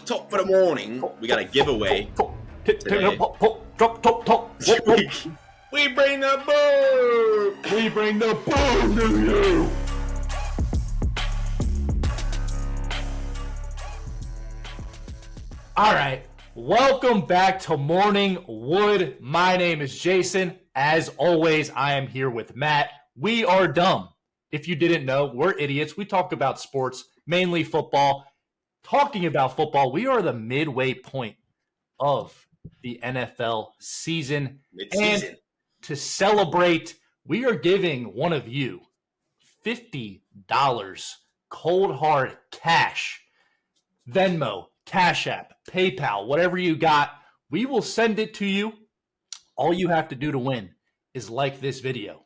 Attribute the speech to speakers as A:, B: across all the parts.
A: Top of the morning, we got a giveaway. Today. We bring the boom!
B: We bring the boom to you! All right, welcome back to Morning Wood. My name is Jason. As always, I am here with Matt. We are dumb. If you didn't know, we're idiots. We talk about sports, mainly football. Talking about football, we are the midway point of the NFL season.
A: Mid-season.
B: And to celebrate, we are giving one of you $50 cold hard cash. Venmo, Cash App, PayPal, whatever you got, we will send it to you. All you have to do to win is like this video.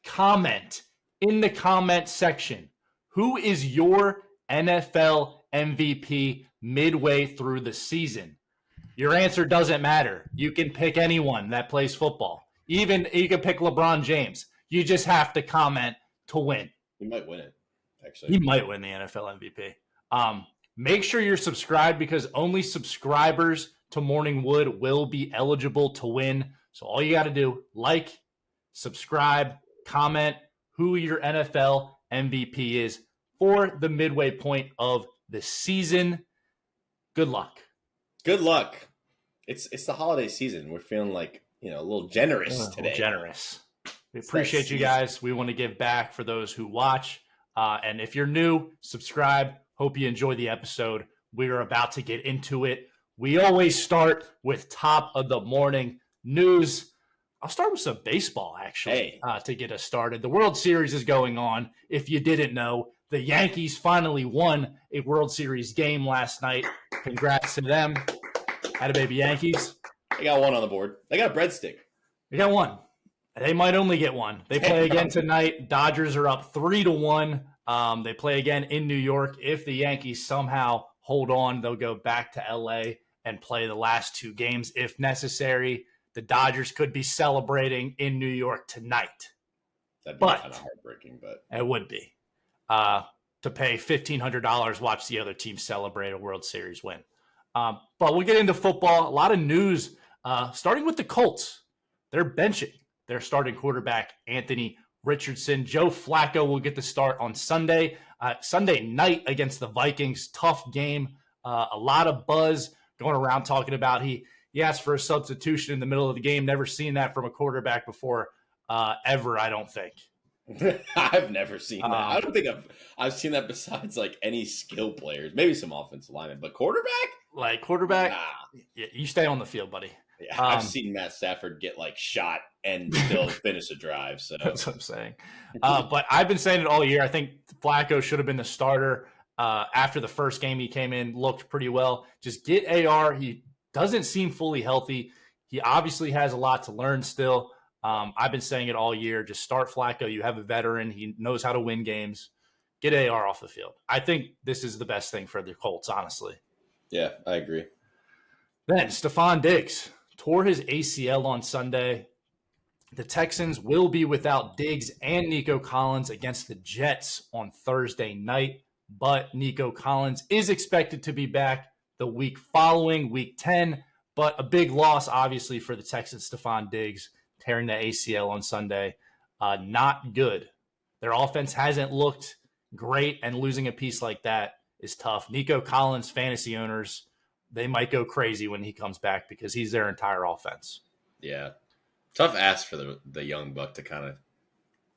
B: Comment in the comment section, who is your NFL MVP midway through the season? Your answer doesn't matter. You can pick anyone that plays football. Even you can pick LeBron James. You just have to comment to win.
A: He might win it, actually.
B: He might win the NFL MVP. Make sure you're subscribed because only subscribers to Morning Wood will be eligible to win. So all you got to do, like, subscribe, comment who your NFL MVP is for the midway point of the season. Good luck.
A: Good luck. It's the holiday season. We're feeling like, a little generous today.
B: Generous. We appreciate you guys. We want to give back for those who watch. And if you're new, subscribe. Hope you enjoy the episode. We are about to get into it. We always start with top of the morning news. I'll start with some baseball, actually, to get us started. The World Series is going on. If you didn't know, the Yankees finally won a World Series game last night. Congrats to them. Atta baby Yankees.
A: They got one on the board. They got a breadstick.
B: They got one. They might only get one. They play again tonight. Dodgers are up 3-1. They play again in New York. If the Yankees somehow hold on, they'll go back to LA and play the last two games if necessary. The Dodgers could be celebrating in New York tonight.
A: That'd be kind of heartbreaking, but
B: it would be. To pay $1,500, watch the other team celebrate a World Series win. But we'll get into football. A lot of news, starting with the Colts. They're benching their starting quarterback, Anthony Richardson. Joe Flacco will get the start on Sunday. Sunday night against the Vikings. Tough game. A lot of buzz going around talking about he asked for a substitution in the middle of the game. Never seen that from a quarterback before, ever, I don't think.
A: I've never seen that. I don't think I've seen that besides like any skill players, maybe some offensive linemen, but quarterback?
B: Nah. You stay on the field, buddy.
A: Yeah, I've seen Matt Stafford get like shot and still finish a drive. So
B: that's what I'm saying. But I've been saying it all year. I think Flacco should have been the starter. After the first game, he came in, looked pretty well. Just get AR. He doesn't seem fully healthy. He obviously has a lot to learn still. I've been saying it all year. Just start Flacco. You have a veteran. He knows how to win games. Get AR off the field. I think this is the best thing for the Colts, honestly.
A: Yeah, I agree.
B: Then Stephon Diggs tore his ACL on Sunday. The Texans will be without Diggs and Nico Collins against the Jets on Thursday night, but Nico Collins is expected to be back the week following, week 10, but a big loss, obviously, for the Texans. Stephon Diggs tearing the ACL on Sunday. Not good. Their offense hasn't looked great, and losing a piece like that is tough. Nico Collins, fantasy owners, they might go crazy when he comes back because he's their entire offense.
A: Yeah. Tough ask for the young buck to kind of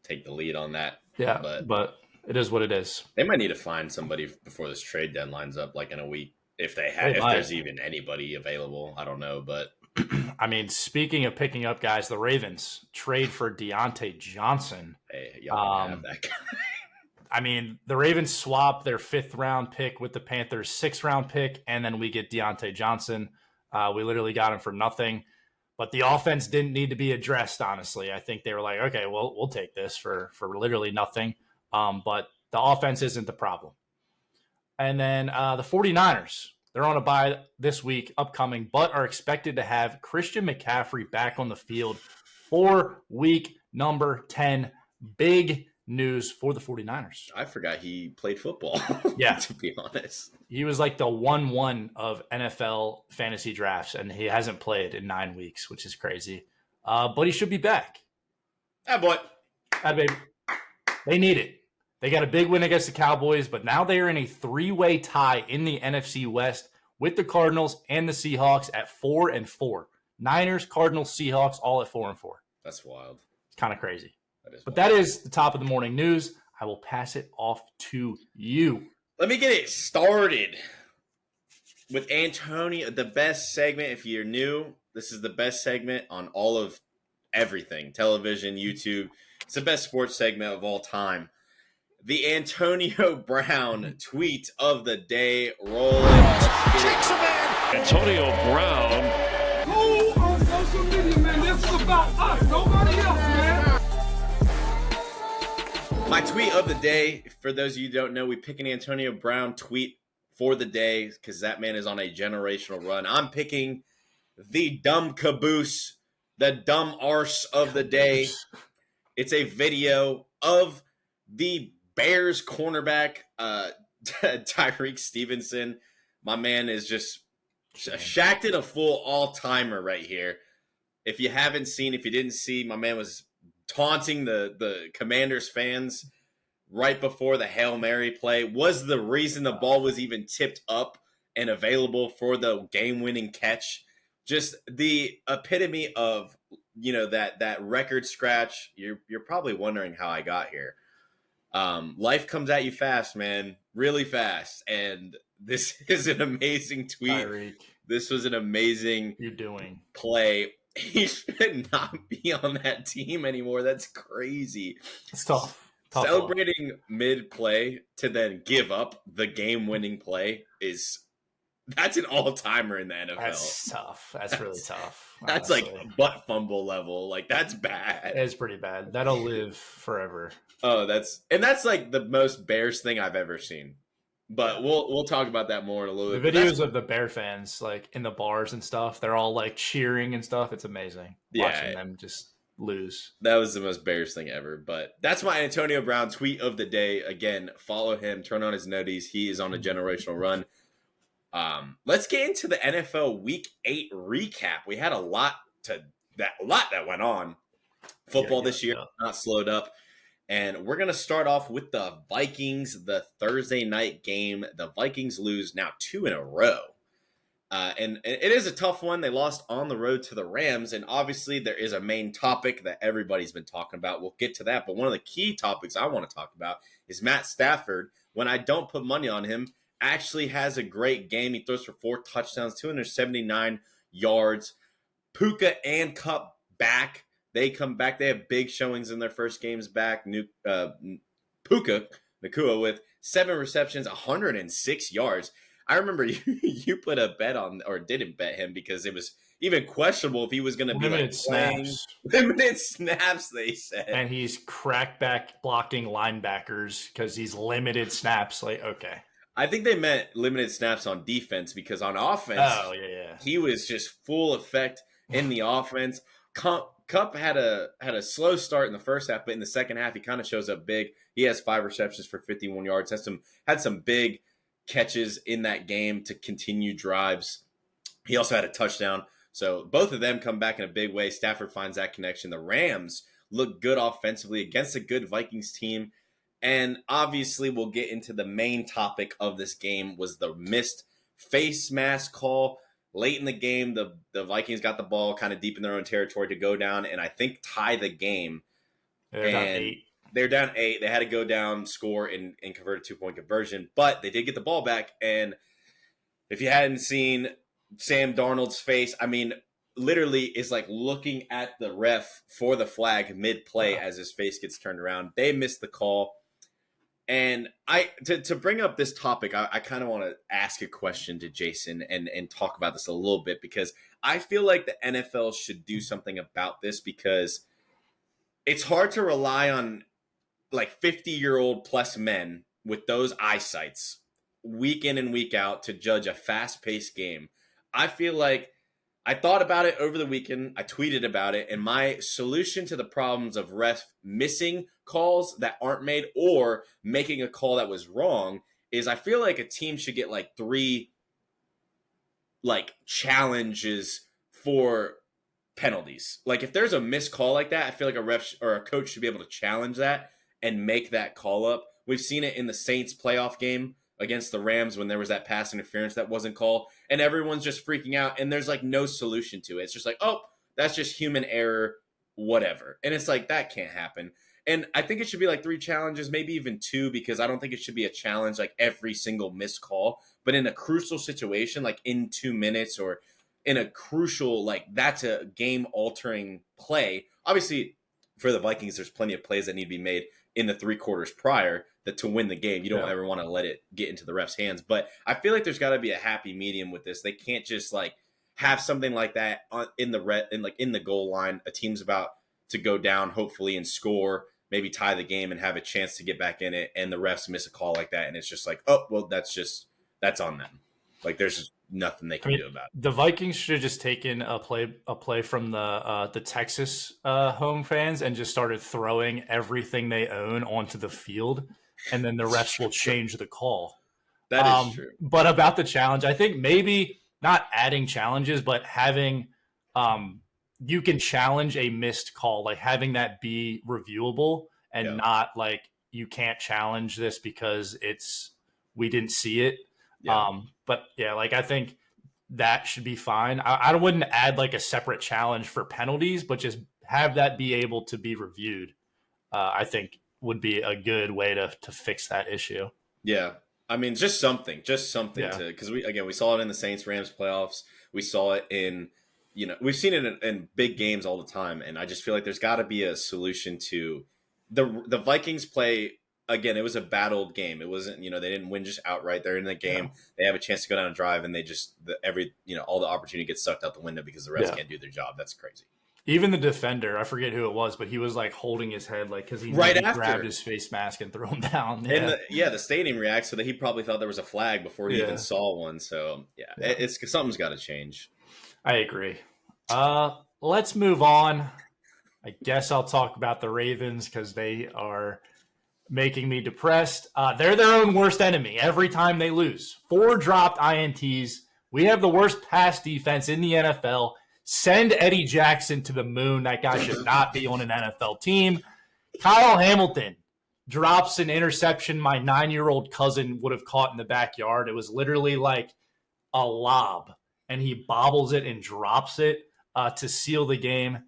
A: take the lead on that.
B: Yeah, but it is what it is.
A: They might need to find somebody before this trade deadline's up, like in a week, if there's even anybody available. I don't know, but
B: I mean, speaking of picking up guys, the Ravens trade for Deontay Johnson.
A: Hey, y'all have that guy.
B: I mean, the Ravens swap their 5th-round pick with the Panthers' 6th-round pick, and then we get Deontay Johnson. We literally got him for nothing. But the offense didn't need to be addressed, honestly. I think they were like, okay, well, we'll take this for literally nothing. But the offense isn't the problem. And then the 49ers, they're on a bye this week, upcoming, but are expected to have Christian McCaffrey back on the field for week number 10. Big news for the 49ers.
A: I forgot he played football,
B: Yeah.
A: to be honest.
B: He was like the 1-1 of NFL fantasy drafts, and he hasn't played in 9 weeks, which is crazy. But he should be back.
A: Ah, boy.
B: Baby. They need it. They got a big win against the Cowboys, but now they are in a 3-way tie in the NFC West with the Cardinals and the Seahawks at 4-4. Niners, Cardinals, Seahawks, all at 4-4.
A: That's wild.
B: It's kind of crazy.
A: But
B: that is the top of the morning news. I will pass it off to you.
A: Let me get it started with Antonio, the best segment. If you're new, this is the best segment on all of everything, television, YouTube. It's the best sports segment of all time. The Antonio Brown tweet of the day. Roll it.
C: Antonio Brown.
D: Who on social media, man? This is about us, nobody else, man.
A: My tweet of the day, for those of you who don't know, we pick an Antonio Brown tweet for the day because that man is on a generational run. I'm picking the dumb caboose, the dumb arse of the day. It's a video of the Bears cornerback, Tyreek Stevenson. My man is just shacked it a full all-timer right here. If you didn't see, my man was taunting the Commanders fans right before the Hail Mary play. Was the reason the ball was even tipped up and available for the game-winning catch. Just the epitome of, that record scratch. You're probably wondering how I got here. Life comes at you fast, man, really fast. And this is an amazing tweet.
B: Tyreek,
A: this was an amazing play. He should not be on that team anymore. That's crazy.
B: It's tough.
A: Celebrating mid-play to then give up the game-winning play that's an all-timer in the NFL.
B: That's tough. That's really tough.
A: That's
B: honestly.
A: like butt fumble level. Like, that's bad.
B: It's pretty bad. That'll live forever.
A: Oh, that's like the most Bears thing I've ever seen. But we'll talk about that more in a little bit.
B: The videos of the Bear fans, like in the bars and stuff, they're all like cheering and stuff. It's amazing watching them just lose. That
A: was the most Bears thing ever. But that's my Antonio Brown tweet of the day. Again, follow him, turn on his noties. He is on a generational run. Let's get into the NFL Week 8 recap. We had a lot that went on. Football this year not slowed up. And we're going to start off with the Vikings, the Thursday night game. The Vikings lose now 2 in a row. And it is a tough one. They lost on the road to the Rams. And obviously there is a main topic that everybody's been talking about. We'll get to that. But one of the key topics I want to talk about is Matt Stafford. When I don't put money on him, actually has a great game. He throws for 4 touchdowns, 279 yards. Puka and Kupp back. They come back. They have big showings in their first games back. Puka Nacua with 7 receptions, 106 yards. I remember you put a bet on, or didn't bet him because it was even questionable if he was going to be
B: limited snaps.
A: Limited snaps, they said.
B: And he's crackback blocking linebackers because he's limited snaps. Like, okay.
A: I think they meant limited snaps on defense because on offense, he was just full effect in the offense. Kupp had a slow start in the first half, but in the second half, he kind of shows up big. He has 5 receptions for 51 yards. Had some big catches in that game to continue drives. He also had a touchdown. So both of them come back in a big way. Stafford finds that connection. The Rams look good offensively against a good Vikings team. And obviously, we'll get into the main topic of this game was the missed face mask call. Late in the game, the Vikings got the ball kind of deep in their own territory to go down and I think tie the game.
B: They're down 8.
A: They're down 8. They had to go down, score, and convert a 2-point conversion. But they did get the ball back. And if you hadn't seen Sam Darnold's face, I mean, literally is like looking at the ref for the flag mid-play as his face gets turned around. They missed the call. And to bring up this topic, I kind of want to ask a question to Jason and talk about this a little bit because I feel like the NFL should do something about this because it's hard to rely on like 50-year-old plus men with those eyesights week in and week out to judge a fast-paced game. I feel like I thought about it over the weekend. I tweeted about it. And my solution to the problems of refs missing calls that aren't made or making a call that was wrong is I feel like a team should get like 3 like challenges for penalties. Like if there's a missed call like that, I feel like a ref or a coach should be able to challenge that and make that call up. We've seen it in the Saints playoff game against the Rams when there was that pass interference that wasn't called and everyone's just freaking out and there's like no solution to it. It's just like, oh, that's just human error, whatever. And it's like, that can't happen. And I think it should be like 3 challenges, maybe even 2, because I don't think it should be a challenge like every single missed call. But in a crucial situation, like in 2 minutes or in a crucial, like that's a game altering play. Obviously, for the Vikings, there's plenty of plays that need to be made in the 3 quarters prior that to win the game. You don't ever want to let it get into the ref's hands. But I feel like there's got to be a happy medium with this. They can't just like have something like that in the goal line. A team's about to go down, hopefully, and score, maybe tie the game and have a chance to get back in it, and the refs miss a call like that, and it's just like, oh, well, that's on them. Like there's just nothing they can do about it.
B: The Vikings should have just taken a play from the Texas home fans and just started throwing everything they own onto the field, and then the refs will change the call.
A: That is true.
B: But about the challenge, I think maybe not adding challenges, but having you can challenge a missed call, like having that be reviewable and not like you can't challenge this because we didn't see it. Yeah. But yeah, like I think that should be fine. I wouldn't add like a separate challenge for penalties, but just have that be able to be reviewed. I think would be a good way to fix that issue.
A: Yeah. I mean, just something to, because we saw it in the Saints Rams playoffs. We saw it in, we've seen it in big games all the time. And I just feel like there's got to be a solution to the Vikings play. Again, it was a battled game. It wasn't, they didn't win just outright. They're in the game. Yeah. They have a chance to go down and drive, and they just all the opportunity gets sucked out the window because the refs can't do their job. That's crazy.
B: Even the defender, I forget who it was, but he was like holding his head, like because he grabbed his face mask and threw him down.
A: Yeah. And the stadium reacts so that he probably thought there was a flag before he even saw one. So it's something's got to change.
B: I agree. Let's move on. I guess I'll talk about the Ravens because they are making me depressed. They're their own worst enemy every time they lose. 4 dropped INTs. We have the worst pass defense in the NFL. Send Eddie Jackson to the moon. That guy should not be on an NFL team. Kyle Hamilton drops an interception my 9-year-old cousin would have caught in the backyard. It was literally like a lob, and he bobbles it and drops it to seal the game.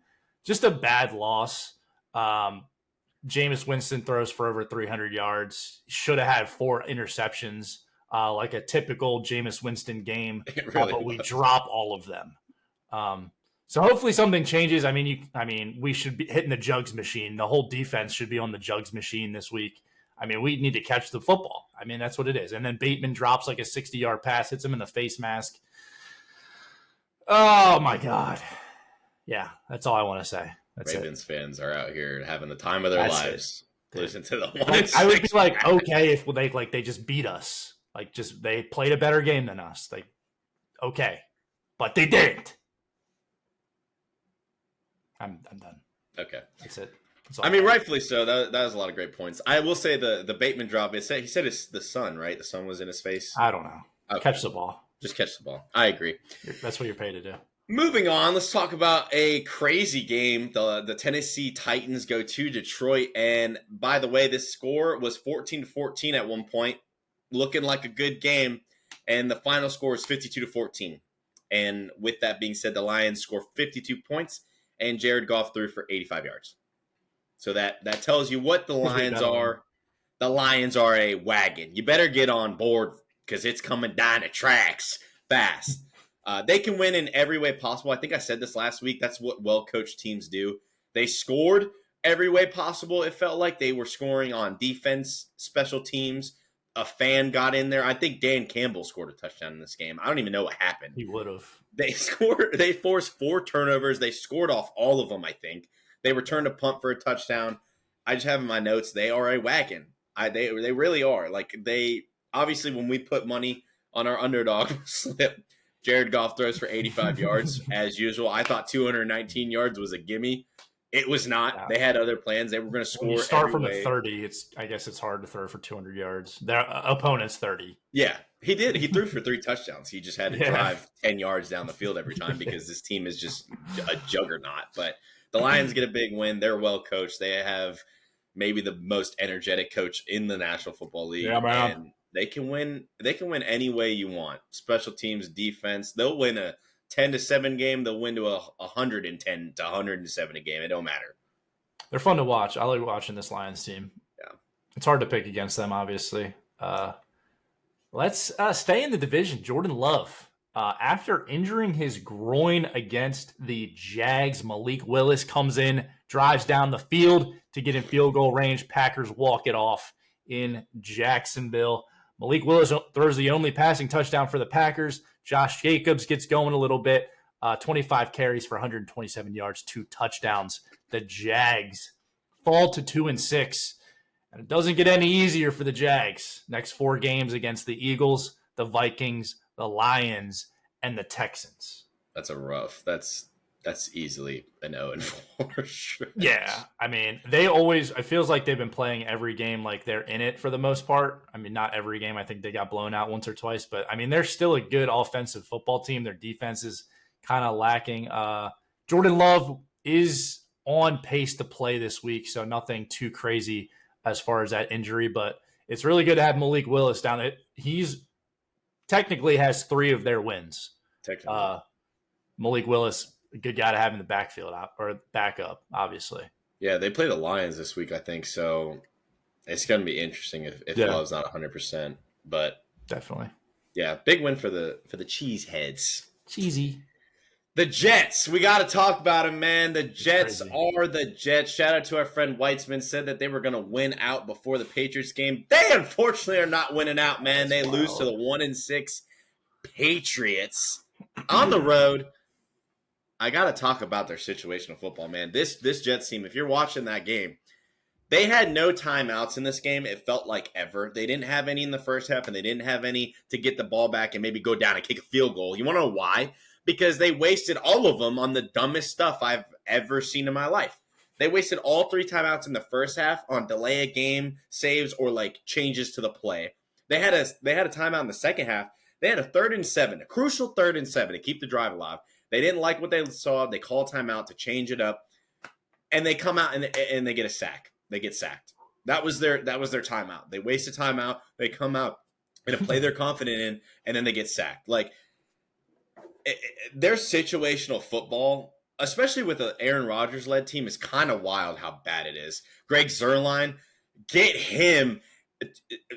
B: Just a bad loss. Jameis Winston throws for over 300 yards. Should have had 4 interceptions, like a typical Jameis Winston game, but we drop all of them. So hopefully something changes. I mean, we should be hitting the jugs machine. The whole defense should be on the jugs machine this week. I mean, we need to catch the football. I mean, that's what it is. And then Bateman drops like a 60-yard pass, hits him in the face mask. Oh my God. Yeah, that's all I want to say. That's
A: Ravens fans are out here having the time of their lives. Listen to the one.
B: Like, I would be like, okay, if they just beat us, like they played a better game than us, like okay, but they didn't. I'm done.
A: Okay,
B: that's it.
A: I mean, rightfully so. That was a lot of great points. I will say the Bateman drop. He said it's the sun, right? The sun was in his face.
B: I don't know. Okay. Catch the ball.
A: Just catch the ball. I agree.
B: That's what you're paid to do.
A: Moving on, let's talk about a crazy game. The Tennessee Titans go to Detroit. And by the way, this score was 14-14 at one point, looking like a good game. And the final score is 52-14. And with that being said, the Lions score 52 points, and Jared Goff threw for 85 yards. So that tells you what the Lions are. The Lions are a wagon. You better get on board because it's coming down the tracks fast. They can win in every way possible. I think I said this last week. That's what well-coached teams do. They scored every way possible. It felt like they were scoring on defense, special teams. A fan got in there. I think Dan Campbell scored a touchdown in this game. I don't even know what happened.
B: He would have.
A: They forced 4 turnovers. They scored off all of them, I think. They returned a punt for a touchdown. I just have in my notes, they are a wagon. They really are. Like, obviously, when we put money on our underdog slip, Jared Goff throws for 85 yards as usual. I thought 219 yards was a gimme. It was not.
B: Yeah.
A: They had other plans. They were going to
B: When you
A: score
B: start
A: every
B: from the
A: way.
B: 30, I guess it's hard to throw for 200 yards. Their opponent's 30.
A: Yeah, he did. He threw for 3 touchdowns. He just had to
B: Yeah.
A: drive 10 yards down the field every time because this team is just a juggernaut. But the Lions get a big win. They're well coached. They have maybe the most energetic coach in the National Football League.
B: Yeah, man.
A: And they can win any way you want. Special teams, defense. They'll win a 10-7 game. They'll win to a 110 to 107 a game. It don't matter.
B: They're fun to watch. I like watching this Lions team.
A: Yeah.
B: It's hard to pick against them, obviously. Let's stay in the division. Jordan Love, after injuring his groin against the Jags, Malik Willis comes in, drives down the field to get in field goal range. Packers walk it off in Jacksonville. Malik Willis throws the only passing touchdown for the Packers. Josh Jacobs gets going a little bit. 25 carries for 127 yards, 2 touchdowns. The Jags fall to 2-6. And it doesn't get any easier for the Jags. Next 4 games against the Eagles, the Vikings, the Lions, and the Texans.
A: That's a rough. That's easily an 0-4 stretch.
B: Yeah, I mean, it feels like they've been playing every game like they're in it for the most part. I mean, not every game. I think they got blown out once or twice, but I mean, they're still a good offensive football team. Their defense is kind of lacking. Jordan Love is on pace to play this week, so nothing too crazy as far as that injury, but it's really good to have Malik Willis down there. He's technically has 3 of their wins.
A: Technically.
B: Malik Willis, a good guy to have in the backfield or backup, obviously.
A: Yeah, they play the Lions this week, I think, so it's going to be interesting if Love's not 100%, but
B: definitely.
A: Yeah, big win for the Cheeseheads.
B: Cheesy.
A: The Jets, we got to talk about them, man. The Jets
B: Crazy.
A: are the Jets. Shout out to our friend Weitzman, said that they were going to win out before the Patriots game. They unfortunately are not winning out, man. They lose to the 1-6 Patriots on the road. I got to talk about their situational football, man. This Jets team, if you're watching that game, they had no timeouts in this game. It felt like ever. They didn't have any in the first half, and they didn't have any to get the ball back and maybe go down and kick a field goal. You want to know why? Because they wasted all of them on the dumbest stuff I've ever seen in my life. They wasted all 3 timeouts in the first half on delay a game saves or like changes to the play. They had a timeout in the second half. They had a 3rd and 7, a crucial 3rd and 7 to keep the drive alive. They didn't like what they saw. They call timeout to change it up, and they come out and they get a sack. They get sacked. That was their timeout. They waste a timeout. They come out in a play they're confident in, and then they get sacked. Like their situational football, especially with an Aaron Rodgers led team, is kind of wild how bad it is. Greg Zuerlein, get him.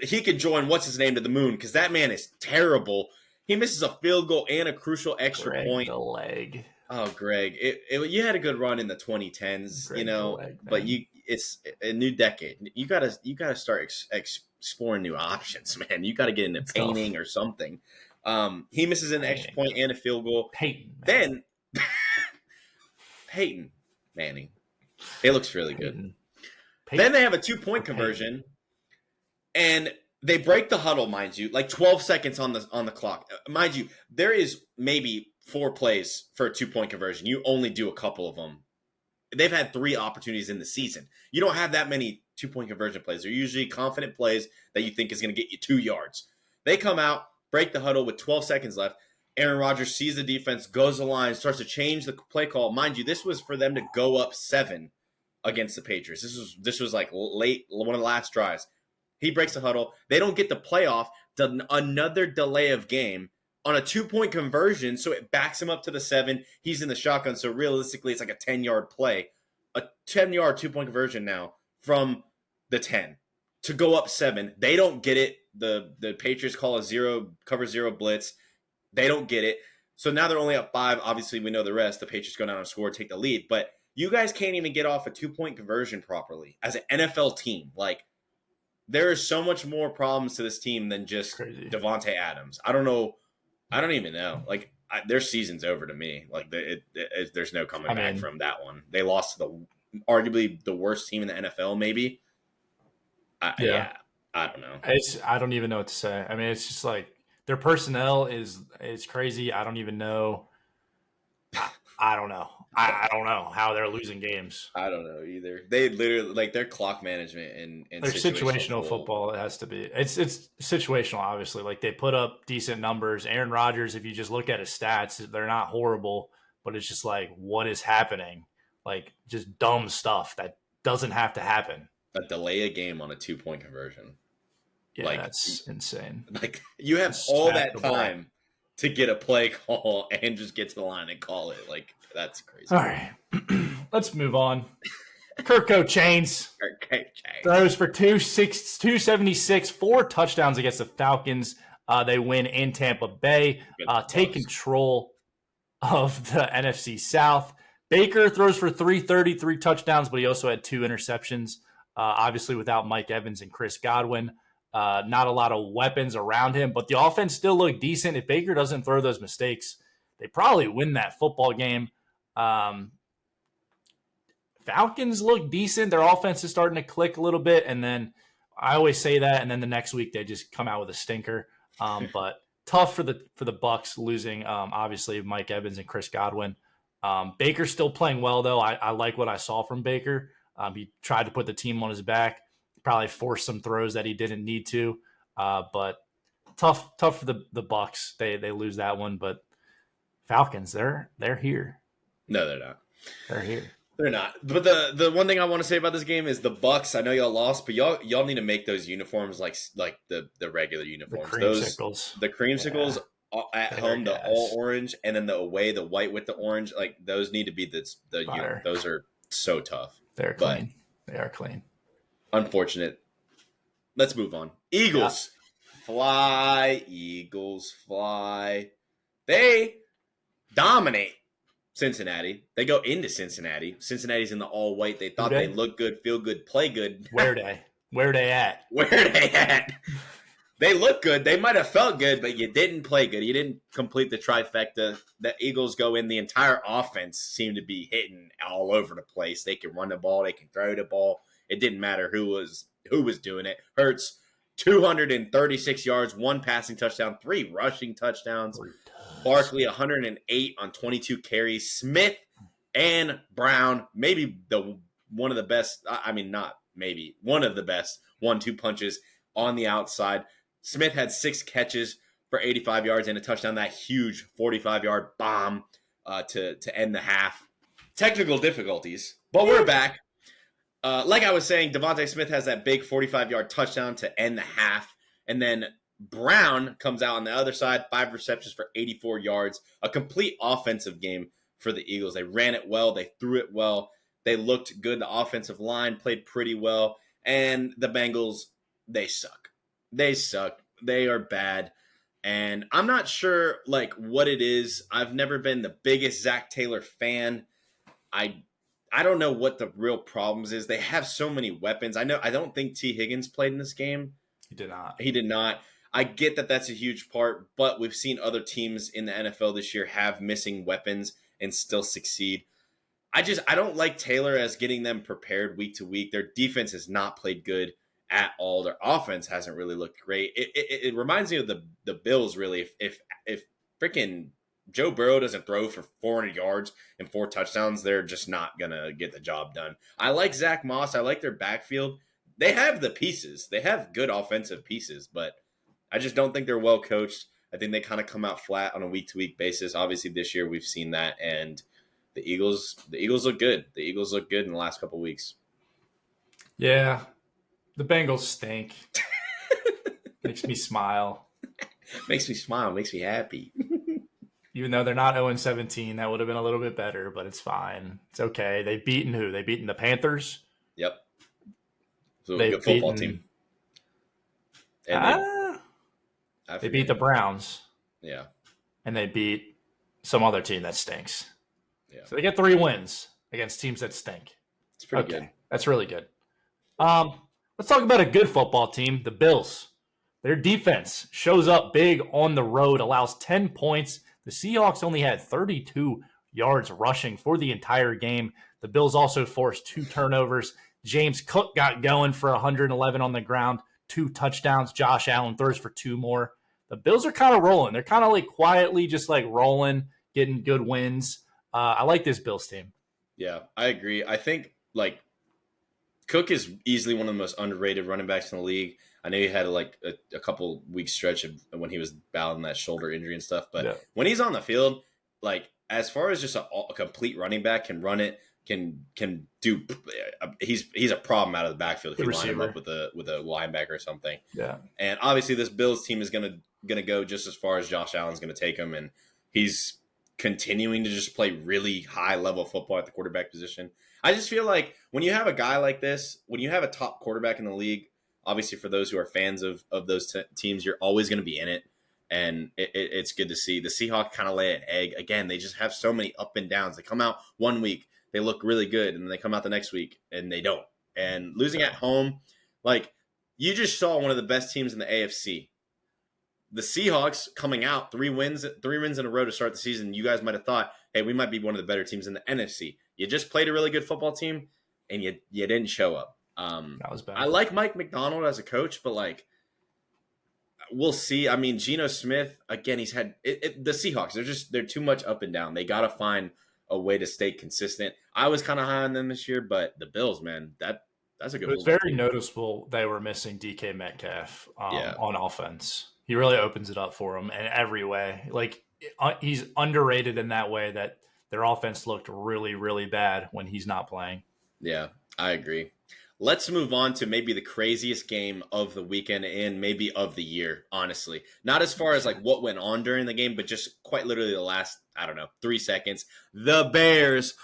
A: He could join what's his name to the moon because that man is terrible. He misses a field goal and a crucial extra point.
B: The leg.
A: Oh, Greg, you had a good run in the 2010s,
B: Greg
A: you know,
B: leg,
A: but it's a new decade. You gotta start exploring new options, man. You gotta get into painting or something. He misses an extra point and a field goal. Then Peyton Manning, it looks really good. Then they have a 2-point conversion, and they break the huddle, mind you, like 12 seconds on the clock. Mind you, there is maybe 4 plays for a 2-point conversion. You only do a couple of them. They've had 3 opportunities in the season. You don't have that many 2-point conversion plays. They're usually confident plays that you think is going to get you 2 yards. They come out, break the huddle with 12 seconds left. Aaron Rodgers sees the defense, goes the line, starts to change the play call. Mind you, this was for them to go up 7 against the Patriots. This was like late, one of the last drives. He breaks the huddle. They don't get the playoff. Another delay of game on a 2-point conversion, so it backs him up to the 7. He's in the shotgun, so realistically it's like a 10-yard play. A 10-yard 2-point conversion now from the 10 to go up 7. They don't get it. The Patriots call a cover 0 blitz. They don't get it. So now they're only up 5. Obviously, we know the rest. The Patriots go down and score, take the lead. But you guys can't even get off a 2-point conversion properly as an NFL team. Like, there is so much more problems to this team than just Devontae Adams. I don't know. I don't even know. Like, their season's over to me. Like, there's no coming back from that one. They lost to arguably the worst team in the NFL, maybe. Yeah, I don't know.
B: I don't even know what to say. I mean, it's just like their personnel is crazy. I don't even know. I don't know. I don't know how they're losing games.
A: I don't know either. They literally like their clock management and
B: Their situational football, it has to be. It's situational, obviously. Like they put up decent numbers. Aaron Rodgers, if you just look at his stats, they're not horrible, but it's just like, what is happening? Like just dumb stuff that doesn't have to happen.
A: A delay a game on a 2-point conversion.
B: Yeah,
A: Like,
B: that's insane.
A: Like you have
B: Just
A: all
B: snap
A: that
B: the ball.
A: time to get a play call and just get to the line and call it. Like that's crazy.
B: All right, let's move on. Kirko Chains
A: Okay.
B: throws for 276, 4 touchdowns against the Falcons. They win in Tampa Bay, take control of the NFC South. Baker throws for 333 touchdowns, but he also had 2 interceptions. Obviously, without Mike Evans and Chris Godwin, not a lot of weapons around him, but the offense still looked decent. If Baker doesn't throw those mistakes, they probably win that football game. Falcons look decent. Their offense is starting to click a little bit, and then I always say that, and then the next week they just come out with a stinker. But tough for the Bucks losing, obviously, Mike Evans and Chris Godwin. Baker's still playing well, though. I like what I saw from Baker. He tried to put the team on his back, probably forced some throws that he didn't need to. But tough for the Bucks. They lose that one, but Falcons, they're here.
A: No, they're not.
B: They're here.
A: They're not. But the one thing I want to say about this game is the Bucks. I know y'all lost, but y'all need to make those uniforms like the regular uniforms. The creamsicles at home, the all orange, and then the away, the white with the orange. Like those need to be those are so tough.
B: They're clean. They are clean.
A: Unfortunate. Let's move on. Eagles fly. Eagles fly. They dominate Cincinnati. They go into Cincinnati. Cincinnati's in the all white. They thought they look good, feel good, play good.
B: Where they? Where they at?
A: They look good. They might have felt good, but you didn't play good. You didn't complete the trifecta. The Eagles go in. The entire offense seemed to be hitting all over the place. They can run the ball. They can throw the ball. It didn't matter who was doing it. Hurts, 236 yards, 1 passing touchdown, 3 rushing touchdowns. Barkley, 108 on 22 carries. Smith and Brown, maybe one of the best. I mean, not maybe one of the best 1-2 punches on the outside. Smith had 6 catches for 85 yards and a touchdown. That huge 45-yard bomb to end the half. Technical difficulties, but we're back. Like I was saying, Devontae Smith has that big 45-yard touchdown to end the half, and then Brown comes out on the other side, 5 receptions for 84 yards. A complete offensive game for the Eagles. They ran it well. They threw it well. They looked good. The offensive line played pretty well. And the Bengals, they suck. They suck. They are bad. And I'm not sure like what it is. I've never been the biggest Zach Taylor fan. I don't know what the real problems is. They have so many weapons. I don't think T. Higgins played in this game.
B: He did not.
A: He did not. I get that that's a huge part, but we've seen other teams in the NFL this year have missing weapons and still succeed. I don't like Taylor as getting them prepared week to week. Their defense has not played good at all. Their offense hasn't really looked great. It reminds me of the Bills, really. If freaking Joe Burrow doesn't throw for 400 yards and 4 touchdowns, they're just not going to get the job done. I like Zach Moss. I like their backfield. They have the pieces. They have good offensive pieces, but I just don't think they're well coached. I think they kind of come out flat on a week-to-week basis. Obviously, this year we've seen that, and the Eagles look good. The Eagles look good in the last couple of weeks.
B: Yeah, the Bengals stink. Makes me smile.
A: Makes me smile. Makes me happy.
B: Even though they're not 0-17, that would have been a little bit better, but it's fine. It's okay. They've beaten who? They've beaten the Panthers?
A: Yep. So a good football team. And
B: they beat the Browns.
A: Yeah.
B: And they beat some other team that stinks.
A: Yeah.
B: So they get 3 wins against teams that stink.
A: It's pretty good.
B: That's really good. Let's talk about a good football team, the Bills. Their defense shows up big on the road, allows 10 points. The Seahawks only had 32 yards rushing for the entire game. The Bills also forced 2 turnovers. James Cook got going for 111 on the ground, 2 touchdowns. Josh Allen throws for 2 more. The Bills are kind of rolling. They're kind of like quietly just like rolling, getting good wins. I like this Bills team.
A: Yeah, I agree. I think like Cook is easily one of the most underrated running backs in the league. I know he had like a couple weeks stretch of when he was battling that shoulder injury and stuff, but
B: Yeah.
A: when he's on the field, like as far as just a complete running back, can run it, can do. He's a problem out of the backfield if you line him up with a linebacker or something.
B: Yeah.
A: And obviously, this Bills team is gonna go just as far as Josh Allen's gonna take him, and he's continuing to just play really high level football at the quarterback position. I just feel like when you have a guy like this, when you have a top quarterback in the league, obviously for those who are fans of those teams, you're always going to be in it. And it's good to see. The Seahawks kind of lay an egg. Again, they just have so many up and downs. They come out one week, they look really good, and then they come out the next week, and they don't. And losing at home, like you just saw one of the best teams in the AFC. The Seahawks coming out 3 wins in a row to start the season. You guys might have thought, hey, we might be one of the better teams in the NFC. You just played a really good football team, and you didn't show up.
B: That was bad.
A: I like Mike McDonald as a coach, but like we'll see. I mean, Geno Smith again. He's had the Seahawks. They're too much up and down. They got to find a way to stay consistent. I was kind of high on them this year, but the Bills, man, that's a good.
B: It was very noticeable they were missing DK Metcalf on offense. He really opens it up for them in every way. Like he's underrated in that way that their offense looked really, really bad when he's not playing.
A: Yeah, I agree. Let's move on to maybe the craziest game of the weekend and maybe of the year, honestly. Not as far as like what went on during the game, but just quite literally the last, 3 seconds. The Bears.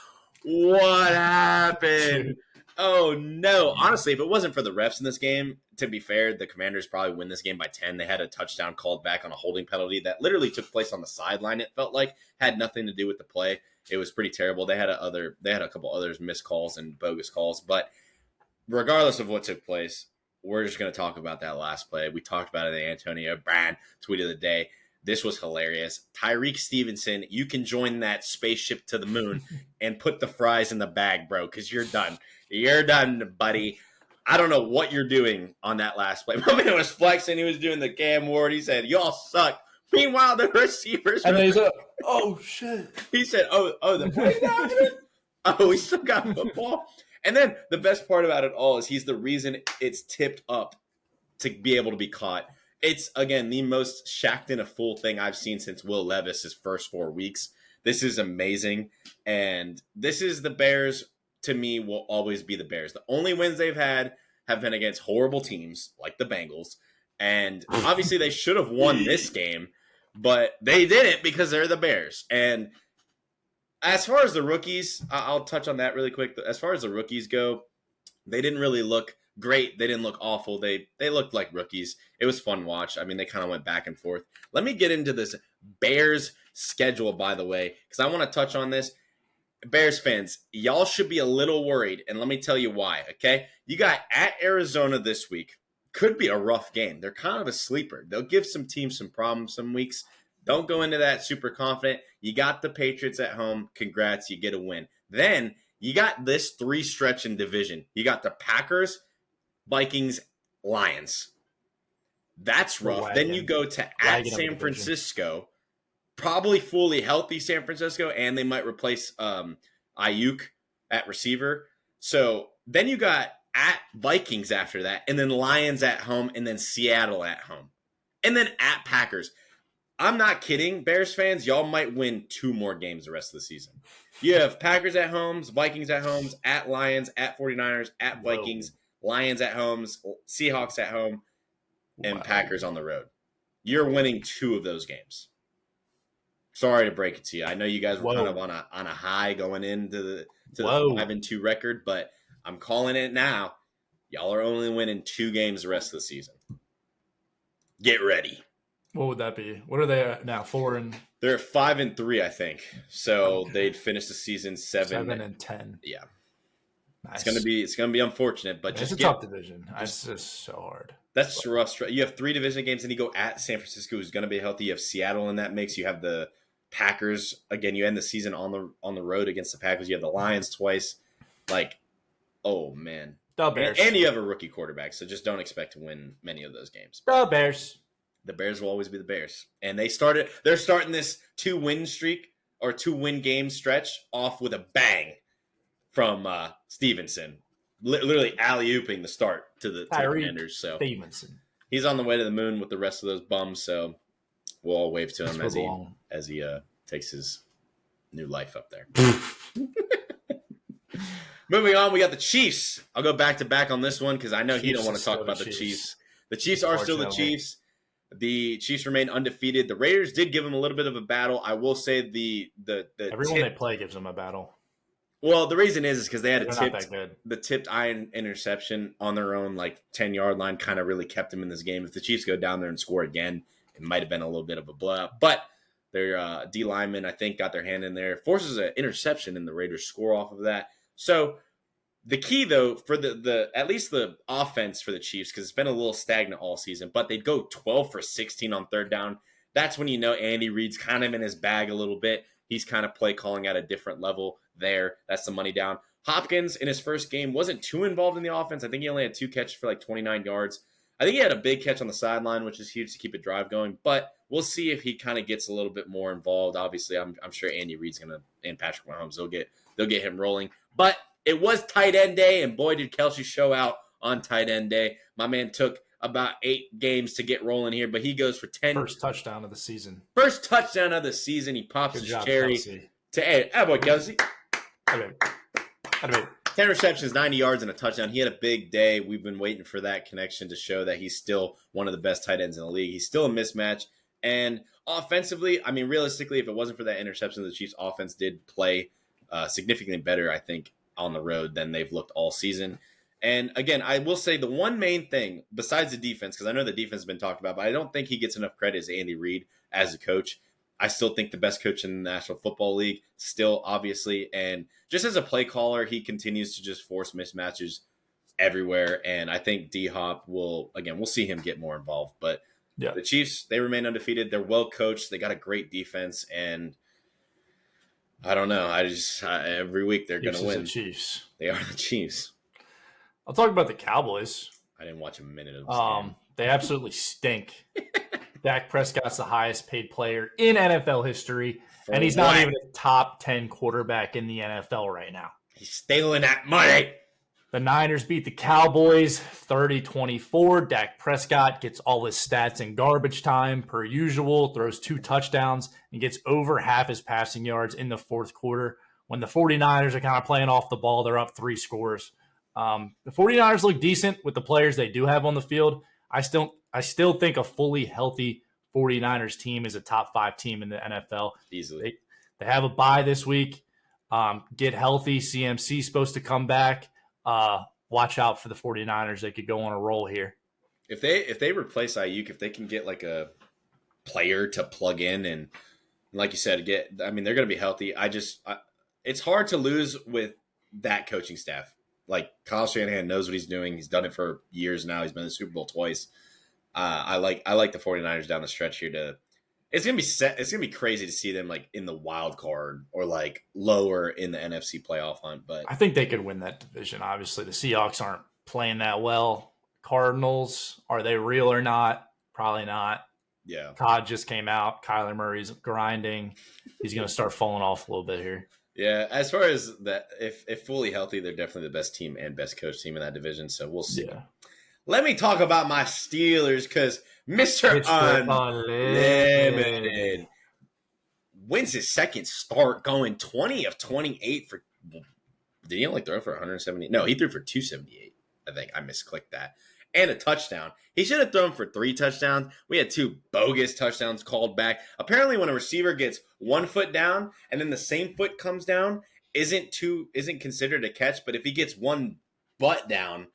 A: What happened? Oh, no. Honestly, if it wasn't for the refs in this game, to be fair, the Commanders probably win this game by 10. They had a touchdown called back on a holding penalty that literally took place on the sideline, it felt like. Had nothing to do with the play. It was pretty terrible. They had a couple others missed calls and bogus calls, but regardless of what took place, we're just going to talk about that last play. We talked about it in the Antonio Brown tweet of the day. This was hilarious. Tyreek Stevenson, you can join that spaceship to the moon and put the fries in the bag, bro, because you're done. You're done, buddy. I don't know what you're doing on that last play. My man was flexing. He was doing the Cam Ward. He said, y'all suck. Meanwhile, the receivers.
B: And then he said, oh, shit.
A: He said, the play's happening? Oh, we still got football? And then the best part about it all is he's the reason it's tipped up to be able to be caught. It's, again, the most shacked in a fool thing I've seen since Will Levis's first 4 weeks. This is amazing. And this is the Bears, to me, will always be the Bears. The only wins they've had have been against horrible teams like the Bengals. And obviously they should have won this game, but they didn't because they're the Bears. And as far as the rookies, I'll touch on that really quick. As far as the rookies go, they didn't really look great. They didn't look awful. They looked like rookies. It was fun to watch. I mean, they kind of went back and forth. Let me get into this Bears schedule, by the way, because I want to touch on this. Bears fans, y'all should be a little worried, and let me tell you why, okay? You got at Arizona this week. Could be a rough game. They're kind of a sleeper. They'll give some teams some problems some weeks. Don't go into that super confident. You got the Patriots at home. Congrats, you get a win. Then you got this 3 stretch in division. You got the Packers, Vikings, Lions. That's rough. Then you go to at San Francisco, probably fully healthy San Francisco, and they might replace Ayuk at receiver. So then you got at Vikings after that, and then Lions at home, and then Seattle at home. And then at Packers. I'm not kidding, Bears fans. Y'all might win 2 more games the rest of the season. You have Packers at homes, Vikings at homes, at Lions, at 49ers, at Vikings, Lions at homes, Seahawks at home, and Packers on the road. You're winning 2 of those games. Sorry to break it to you. I know you guys were kind of on a high going into the 5-2 record, but I'm calling it now. Y'all are only winning 2 games the rest of the season. Get ready.
B: What would that be? What are they at now? 4 and
A: they're 5-3, I think. So they'd finish the season
B: 7-10.
A: Yeah,
B: nice.
A: It's gonna be unfortunate, but
B: it's a tough division. It's just so hard.
A: That's rough. You have 3 division games, and you go at San Francisco, who's gonna be healthy. You have Seattle in that mix. You have the Packers again. You end the season on the road against the Packers. You have the Lions twice. Like, oh man,
B: the Bears,
A: and you have a rookie quarterback, so just don't expect to win many of those games.
B: The Bears.
A: The Bears will always be the Bears. And they're starting this 2-win streak or 2-win game stretch off with a bang from Stevenson. Literally alley-ooping the start to the Commanders. So
B: Stevenson.
A: he's on the way to the moon with the rest of those bums. So we'll all wave to him as he takes his new life up there. Moving on, we got the Chiefs. I'll go back to back on this one because I know he don't want to talk about the Chiefs. The Chiefs are still the Chiefs. The Chiefs remain undefeated. The Raiders did give them a little bit of a battle. I will say the
B: everyone they play gives them a battle.
A: Well, the reason is because they had the tipped iron interception on their own 10-yard line kind of really kept them in this game. If the Chiefs go down there and score again, it might have been a little bit of a blowout. But their D lineman, I think, got their hand in there, forces an interception, and the Raiders score off of that. So the key, though, for the at least the offense for the Chiefs, because it's been a little stagnant all season, but they'd go 12 for 16 on third down. That's when you know Andy Reid's kind of in his bag a little bit. He's kind of play calling at a different level there. That's the money down. Hopkins, in his first game, wasn't too involved in the offense. I think he only had 2 catches for 29 yards. I think he had a big catch on the sideline, which is huge to keep a drive going. But we'll see if he kind of gets a little bit more involved. Obviously, I'm sure Andy Reid's and Patrick Mahomes, they'll get him rolling. But it was tight end day, and boy, did Kelce show out on tight end day. My man took about 8 games to get rolling here, but he goes for 10.
B: First touchdown of the season.
A: He pops his cherry to boy, Kelce. 10 receptions, 90 yards, and a touchdown. He had a big day. We've been waiting for that connection to show that he's still one of the best tight ends in the league. He's still a mismatch. And offensively, I mean, realistically, if it wasn't for that interception, the Chiefs' offense did play significantly better, I think, on the road than they've looked all season. And again, I will say the one main thing, besides the defense, because I know the defense has been talked about, but I don't think he gets enough credit as Andy Reid as a coach. I still think the best coach in the National Football League, still, obviously. And just as a play caller, he continues to just force mismatches everywhere. And I think D-Hop we'll see him get more involved. But yeah, the Chiefs, they remain undefeated. They're well coached. They got a great defense. And I don't know. Every week they're going to win.
B: The Chiefs.
A: They are the Chiefs.
B: I'll talk about the Cowboys.
A: I didn't watch a minute of this game.
B: They absolutely stink. Dak Prescott's the highest paid player in NFL history, and he's not even a top 10 quarterback in the NFL right now.
A: He's stealing that money.
B: The Niners beat the Cowboys 30-24. Dak Prescott gets all his stats in garbage time per usual, throws 2 touchdowns, and gets over half his passing yards in the fourth quarter. When the 49ers are kind of playing off the ball, they're up 3 scores. The 49ers look decent with the players they do have on the field. I still think a fully healthy 49ers team is a top 5 team in the NFL.
A: Easily.
B: They have a bye this week. Get healthy. CMC's supposed to come back. Watch out for the 49ers. They could go on a roll here.
A: If they replace Ayuk, if they can get a player to plug in and like you said, they're going to be healthy. It's hard to lose with that coaching staff. Kyle Shanahan knows what he's doing. He's done it for years now. He's been in the Super Bowl twice. I like the 49ers down the stretch here it's going to be crazy to see them in the wild card or lower in the NFC playoff hunt, but
B: I think they could win that division. Obviously, the Seahawks aren't playing that well. Cardinals, are they real or not? Probably not.
A: Yeah.
B: Todd just came out. Kyler Murray's grinding. He's going to start falling off a little bit here.
A: Yeah, as far as that, if fully healthy, they're definitely the best team and best coach team in that division. So we'll see. Yeah. Let me talk about my Steelers because Mr. Unlimited wins his second start, going 20 of 28 for. Did he only throw for 170? No, he threw for 278. I think I misclicked that. And a touchdown. He should have thrown for 3 touchdowns. We had 2 bogus touchdowns called back. Apparently, when a receiver gets 1 foot down and then the same foot comes down, isn't considered a catch. But if he gets 1 butt down,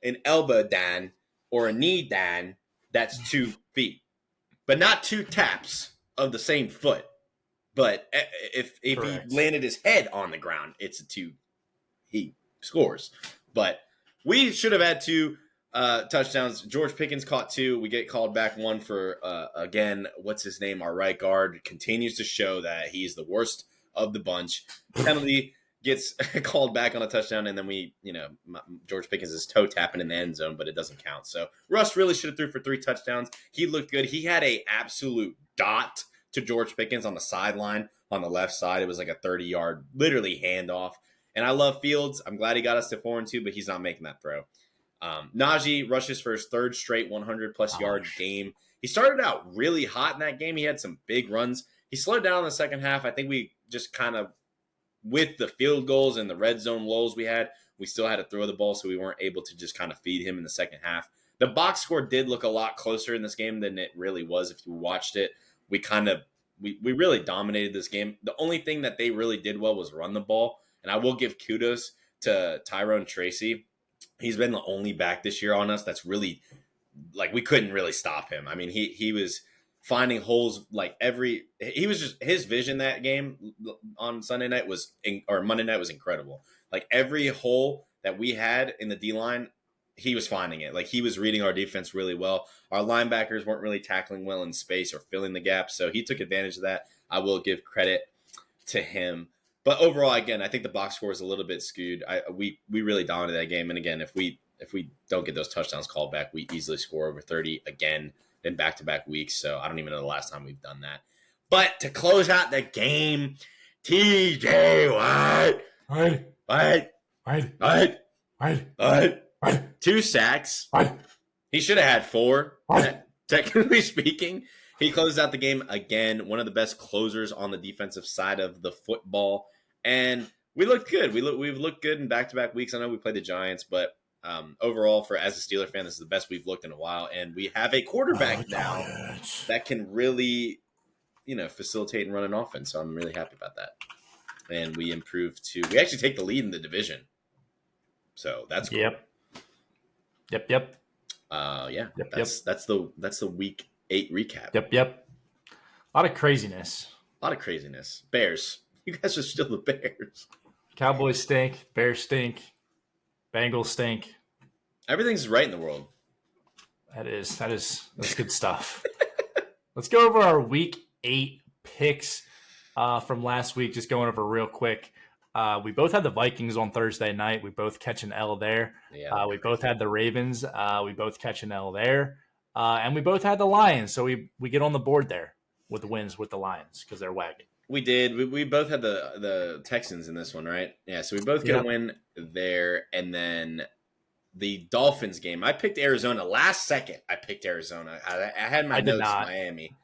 A: an elbow down, or a knee down, that's 2 feet. But not 2 taps of the same foot. But if he landed his head on the ground, it's a 2. He scores. But we should have had 2 touchdowns. George Pickens caught 2. We get called back 1 for, again, what's his name? Our right guard continues to show that he's the worst of the bunch. Penalty gets called back on a touchdown, and then George Pickens is toe tapping in the end zone, but it doesn't count. So Russ really should have threw for 3 touchdowns. He looked good. He had a absolute dot to George Pickens on the sideline on the left side. It was like a 30-yard, literally handoff. And I love Fields. I'm glad he got us to 4-2, but he's not making that throw. Najee rushes for his third straight 100-plus yard game. He started out really hot in that game. He had some big runs. He slowed down in the second half. I think we just kind of, with the field goals and the red zone lulls we had, we still had to throw the ball, so we weren't able to just kind of feed him in the second half. The box score did look a lot closer in this game than it really was. If you watched it, we really dominated this game. The only thing that they really did well was run the ball, and I will give kudos to Tyrone Tracy. He's been the only back this year on us that's really, like, we couldn't really stop him. I mean, he was finding holes his vision that game on Sunday night or Monday night was incredible. Like, every hole that we had in the D-line, he was finding it. Like, he was reading our defense really well. Our linebackers weren't really tackling well in space or filling the gaps, so he took advantage of that. I will give credit to him. But overall, again, I think the box score is a little bit skewed. We really dominated that game. And again, if we don't get those touchdowns called back, we easily score over 30 again in back-to-back weeks. So I don't even know the last time we've done that. But to close out the game, TJ Watt. 2 sacks. He should have had 4, technically speaking. He closed out the game again, one of the best closers on the defensive side of the football. And we looked good. We've looked good in back-to-back weeks. I know we played the Giants, but overall, as a Steeler fan, this is the best we've looked in a while. And we have a quarterback now that can really, facilitate and run an offense. So I'm really happy about that. And we we actually take the lead in the division. So that's cool.
B: Yep.
A: That's the week 8 recap.
B: Yep. A lot of craziness.
A: Bears. You guys are still the Bears.
B: Cowboys stink. Bears stink. Bengals stink.
A: Everything's right in the world.
B: That's good stuff. Let's go over our week 8 picks from last week. Just going over real quick. We both had the Vikings on Thursday night. We both catch an L there. Yeah, we both had the Ravens. We both catch an L there. And we both had the Lions. So we get on the board there with the wins with the Lions because they're wagging.
A: We did. We both had the Texans in this one, right? Yeah, so we both get a win there. And then the Dolphins game. I picked Arizona last second. I had my notes Miami.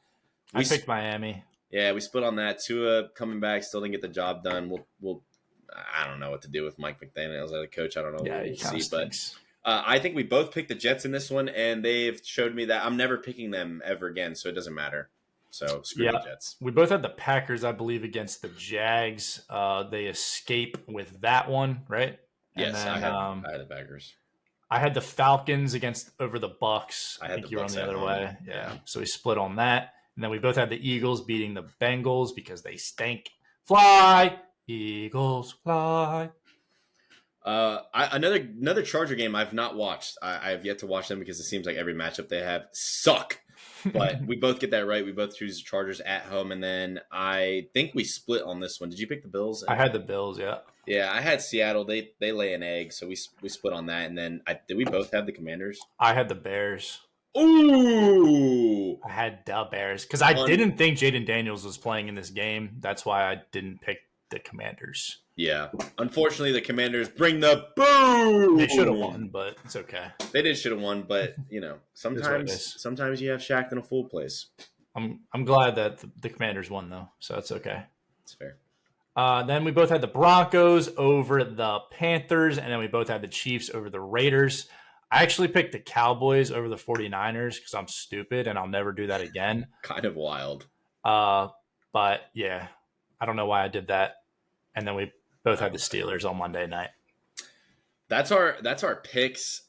B: I picked Miami.
A: Yeah, we split on that. Tua coming back, still didn't get the job done. We'll I don't know what to do with Mike McDaniel as a coach. I don't know.
B: Yeah,
A: we'll see. But I think we both picked the Jets in this one, and they've showed me that I'm never picking them ever again, so it doesn't matter. So screw the Jets.
B: We both had the Packers, I believe, against the Jags. They escape with that one, right?
A: Yes, I had the Packers.
B: I had the Falcons over the Bucks.
A: I think
B: you were on the other way. Yeah. So we split on that. And then we both had the Eagles beating the Bengals because they stink. Fly, Eagles, fly.
A: Another Charger game I've not watched. I have yet to watch them because it seems like every matchup they have suck. But we both get that right. We both choose the Chargers at home. And then I think we split on this one. Did you pick the Bills?
B: I had the Bills, yeah.
A: Yeah, I had Seattle. They lay an egg, so we split on that. And then did we both have the Commanders?
B: I had the Bears.
A: Ooh!
B: I had the Bears because I didn't think Jaden Daniels was playing in this game. That's why I didn't pick the Commanders.
A: Yeah. Unfortunately, the Commanders bring the boom!
B: They should have won, but it's okay.
A: They should have won, but, sometimes you have Shaq in a full place.
B: I'm glad that the Commanders won, though, so it's okay.
A: It's fair.
B: Then we both had the Broncos over the Panthers, and then we both had the Chiefs over the Raiders. I actually picked the Cowboys over the 49ers because I'm stupid and I'll never do that again.
A: Kind of wild.
B: But yeah, I don't know why I did that. And then we both had the Steelers on Monday night.
A: That's our picks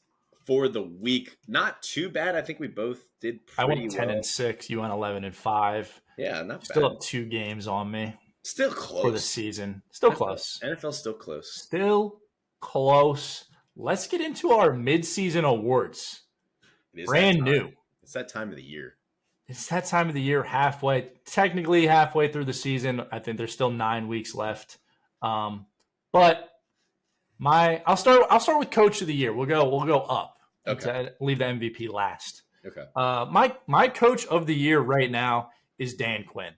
A: for the week. Not too bad. I think we both did pretty well.
B: I went 10-6. You went 11-5.
A: Yeah, not bad.
B: Still up 2 games on me.
A: Still close.
B: For the season. Still close.
A: NFL's still close.
B: Still close. Let's get into our mid-season awards. Brand new.
A: It's that time of the year.
B: It's that time of the year, technically halfway through the season. I think there's still 9 weeks left. But I'll start with Coach of the Year. We'll go up.
A: Okay.
B: Leave the MVP last.
A: Okay.
B: My Coach of the Year right now is Dan Quinn.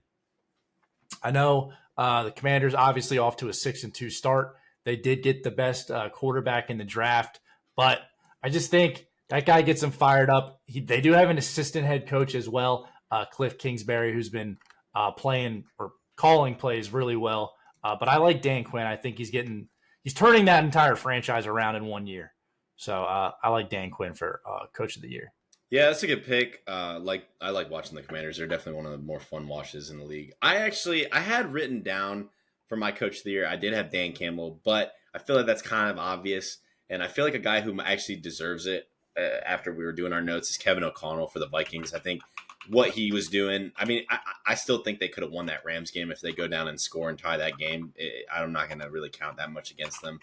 B: I know the Commanders obviously off to a 6-2 start. They did get the best quarterback in the draft, but I just think that guy gets them fired up. They do have an assistant head coach as well, Cliff Kingsbury, who's been playing or calling plays really well. But I like Dan Quinn. I think he's turning that entire franchise around in 1 year. So I like Dan Quinn for Coach of the Year.
A: Yeah, that's a good pick. I like watching the Commanders. They're definitely one of the more fun watches in the league. I had written down for my Coach of the Year. I did have Dan Campbell, but I feel like that's kind of obvious, and I feel like a guy who actually deserves it after we were doing our notes is Kevin O'Connell for the Vikings. I think what he was doing. I mean, I still think they could have won that Rams game if they go down and score and tie that game. I'm not going to really count that much against them.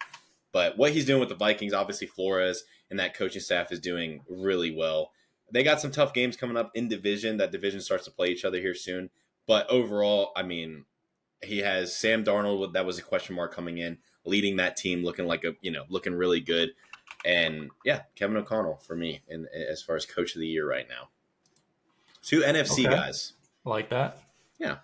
A: But what he's doing with the Vikings, obviously Flores and that coaching staff is doing really well. They got some tough games coming up in division. That division starts to play each other here soon. But overall, I mean, he has Sam Darnold. That was a question mark coming in, leading that team, looking looking really good. And yeah, Kevin O'Connell for me, as far as Coach of the Year right now. 2 NFC guys.
B: I like that.
A: Yeah.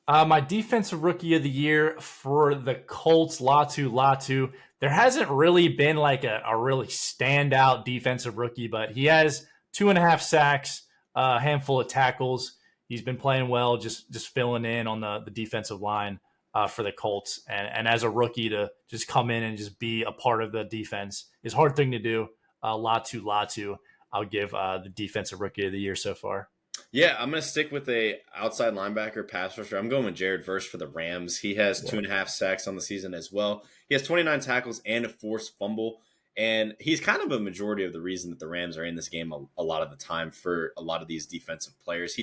B: My defensive rookie of the year for the Colts, Latu. There hasn't really been like a really standout defensive rookie, but he has 2.5 sacks, a handful of tackles. He's been playing well, just filling in on the defensive line for the Colts. And as a rookie to just come in and just be a part of the defense is a hard thing to do. Latu. I'll give the defensive rookie of the year so far.
A: Yeah, I'm going to stick with a outside linebacker pass rusher. I'm going with Jared Verse for the Rams. He has 2.5 sacks on the season as well. He has 29 tackles and a forced fumble. And he's kind of a majority of the reason that the Rams are in this game a lot of the time for a lot of these defensive players.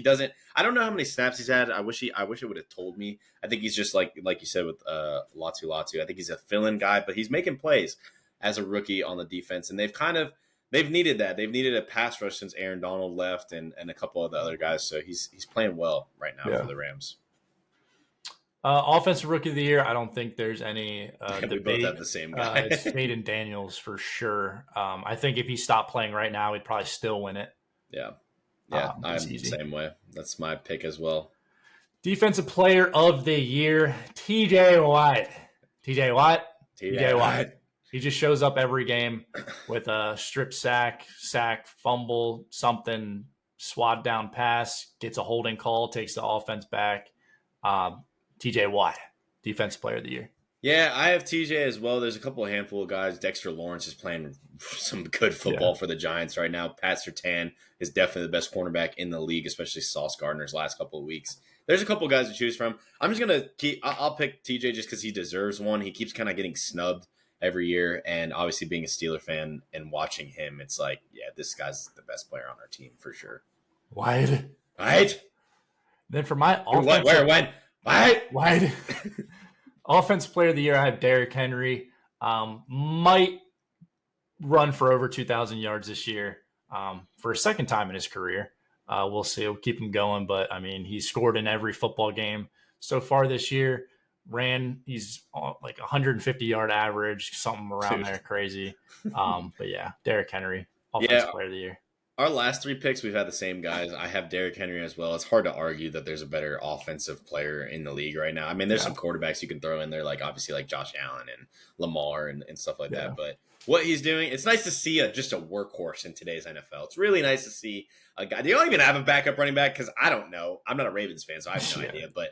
A: I don't know how many snaps he's had. I wish it would have told me. I think he's just like you said with Latu. I think he's a fill-in guy, but he's making plays as a rookie on the defense. And they've needed that. They've needed a pass rush since Aaron Donald left and a couple of the other guys. So he's playing well right now for the Rams.
B: Offensive rookie of the year, I don't think there's any debate.
A: We both have the same guy.
B: It's Hayden Daniels for sure. I think if he stopped playing right now, he'd probably still win it.
A: Yeah, I'm the same way. That's my pick as well.
B: Defensive player of the year, TJ Watt. TJ Watt. He just shows up every game with a strip sack, fumble, something, swat down pass, gets a holding call, takes the offense back. TJ Watt, defensive player of the year.
A: Yeah, I have TJ as well. There's a handful of guys. Dexter Lawrence is playing some good football for the Giants right now. Pat Surtain is definitely the best cornerback in the league, especially Sauce Gardner's last couple of weeks. There's a couple guys to choose from. I'm just going to I'll pick TJ just because he deserves one. He keeps kind of getting snubbed every year, and obviously being a Steeler fan and watching him, it's like, yeah, this guy's the best player on our team for sure.
B: Wide. Then for my Wide. Offensive player of the year, I have Derrick Henry. Might run for over 2,000 yards this year for a second time in his career. We'll see. We'll keep him going, but I mean, he scored in every football game so far this year. He's like 150-yard average, something around there, crazy. But yeah, Derrick Henry, offensive player of the year.
A: Our last 3 picks, we've had the same guys. I have Derrick Henry as well. It's hard to argue that there's a better offensive player in the league right now. I mean, there's some quarterbacks you can throw in there, like obviously like Josh Allen and Lamar and stuff like that. But what he's doing, it's nice to see just a workhorse in today's NFL. It's really nice to see a guy. They don't even have a backup running back because I don't know. I'm not a Ravens fan, so I have no idea. But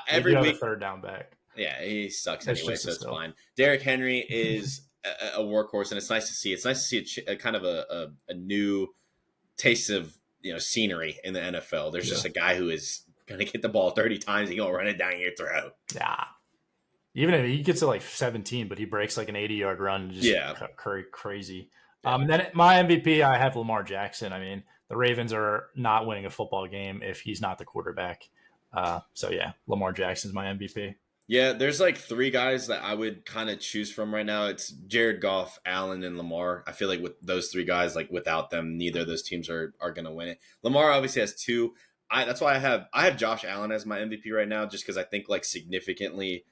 A: every week,
B: a third down back.
A: Yeah, he sucks anyway, so it's fine. Derrick Henry is a workhorse, and it's nice to see. It's nice to see a kind of a new taste of scenery in the NFL. There's just a guy who is going to get the ball 30 times. He's going to run it down your throat.
B: Yeah. Even if he gets to like 17, but he breaks like an 80-yard run. Just crazy. Then my MVP, I have Lamar Jackson. I mean, the Ravens are not winning a football game if he's not the quarterback. So yeah, Lamar Jackson's my MVP.
A: Yeah, there's like 3 guys that I would kind of choose from right now. It's Jared Goff, Allen, and Lamar. I feel like with those 3 guys, like without them, neither of those teams are going to win it. Lamar obviously has 2. That's why I have Josh Allen as my MVP right now, just because I think like significantly.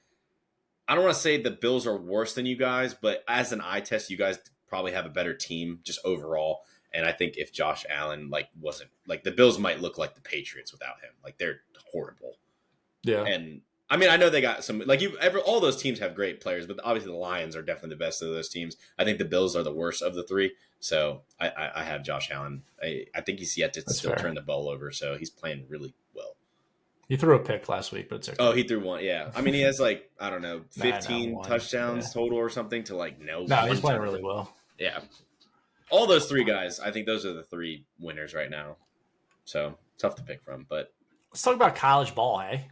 A: I don't want to say the Bills are worse than you guys, but as an eye test, you guys probably have a better team just overall. And I think if Josh Allen wasn't the Bills might look like the Patriots without him. Like they're horrible.
B: Yeah.
A: And I mean, I know they got some all those teams have great players, but obviously the Lions are definitely the best of those teams. I think the Bills are the worst of the three. So I have Josh Allen. I think he's yet to
B: That's
A: still
B: fair.
A: turn the ball over, so he's playing really well.
B: He threw a pick last week, but it's okay.
A: Oh, he threw one. Yeah, I mean, he has like I don't know, 15
B: one.
A: touchdowns total or something to like
B: No, he's
A: one
B: playing
A: turnover.
B: really well.
A: Yeah, all those three guys. I think those are the three winners right now. So tough to pick from, but
B: Let's talk about college ball, hey?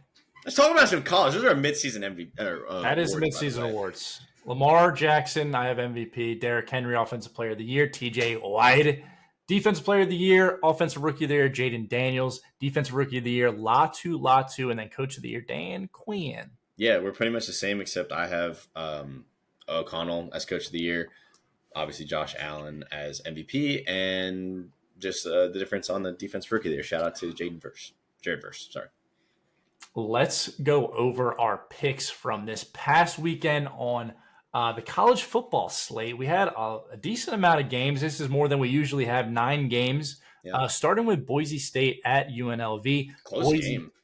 A: let's talk about some college. Those are midseason MVP.
B: That is
A: awards,
B: midseason awards. Lamar Jackson, I have MVP. Derrick Henry, Offensive Player of the Year. TJ White, Defensive Player of the Year. Offensive Rookie of the Year, Jaden Daniels. Defensive Rookie of the Year, Latu. And then Coach of the Year, Dan Quinn.
A: Yeah, we're pretty much the same, except I have O'Connell as Coach of the Year. Obviously, Josh Allen as MVP. And just the difference on the Defensive Rookie of the Year. Shout out to Jared Verse. Sorry.
B: Let's go over our picks from this past weekend on the college football slate. We had a decent amount of games. This is more than we usually have, 9 games.
A: Yeah.
B: Starting with Boise State at UNLV.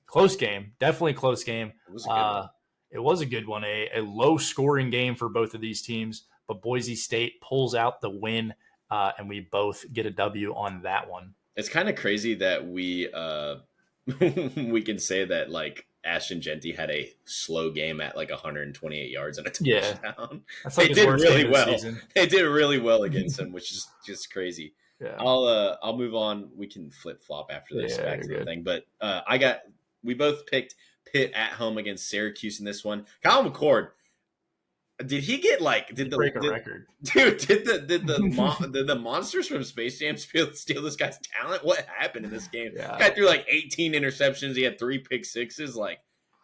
A: Close game.
B: Definitely close game.
A: It was a good one.
B: It was a good one, a low-scoring game for both of these teams, but Boise State pulls out the win, and we both get a W on that one.
A: It's kind of crazy that we we can say that like Ashton Genty had a slow game at like 128 yards and a touchdown.
B: That's like
A: they did really well.
B: Season.
A: They did really well against him, which is just crazy.
B: Yeah.
A: I'll move on. We can flip flop after this back to the thing. But we both picked Pitt at home against Syracuse in this one. Kyle McCord, did he get like
B: break a record?
A: Dude, did the monsters from Space Jam steal this guy's talent? What happened in this game?
B: Yeah.
A: This guy threw like 18 interceptions. He had 3 pick sixes. Like,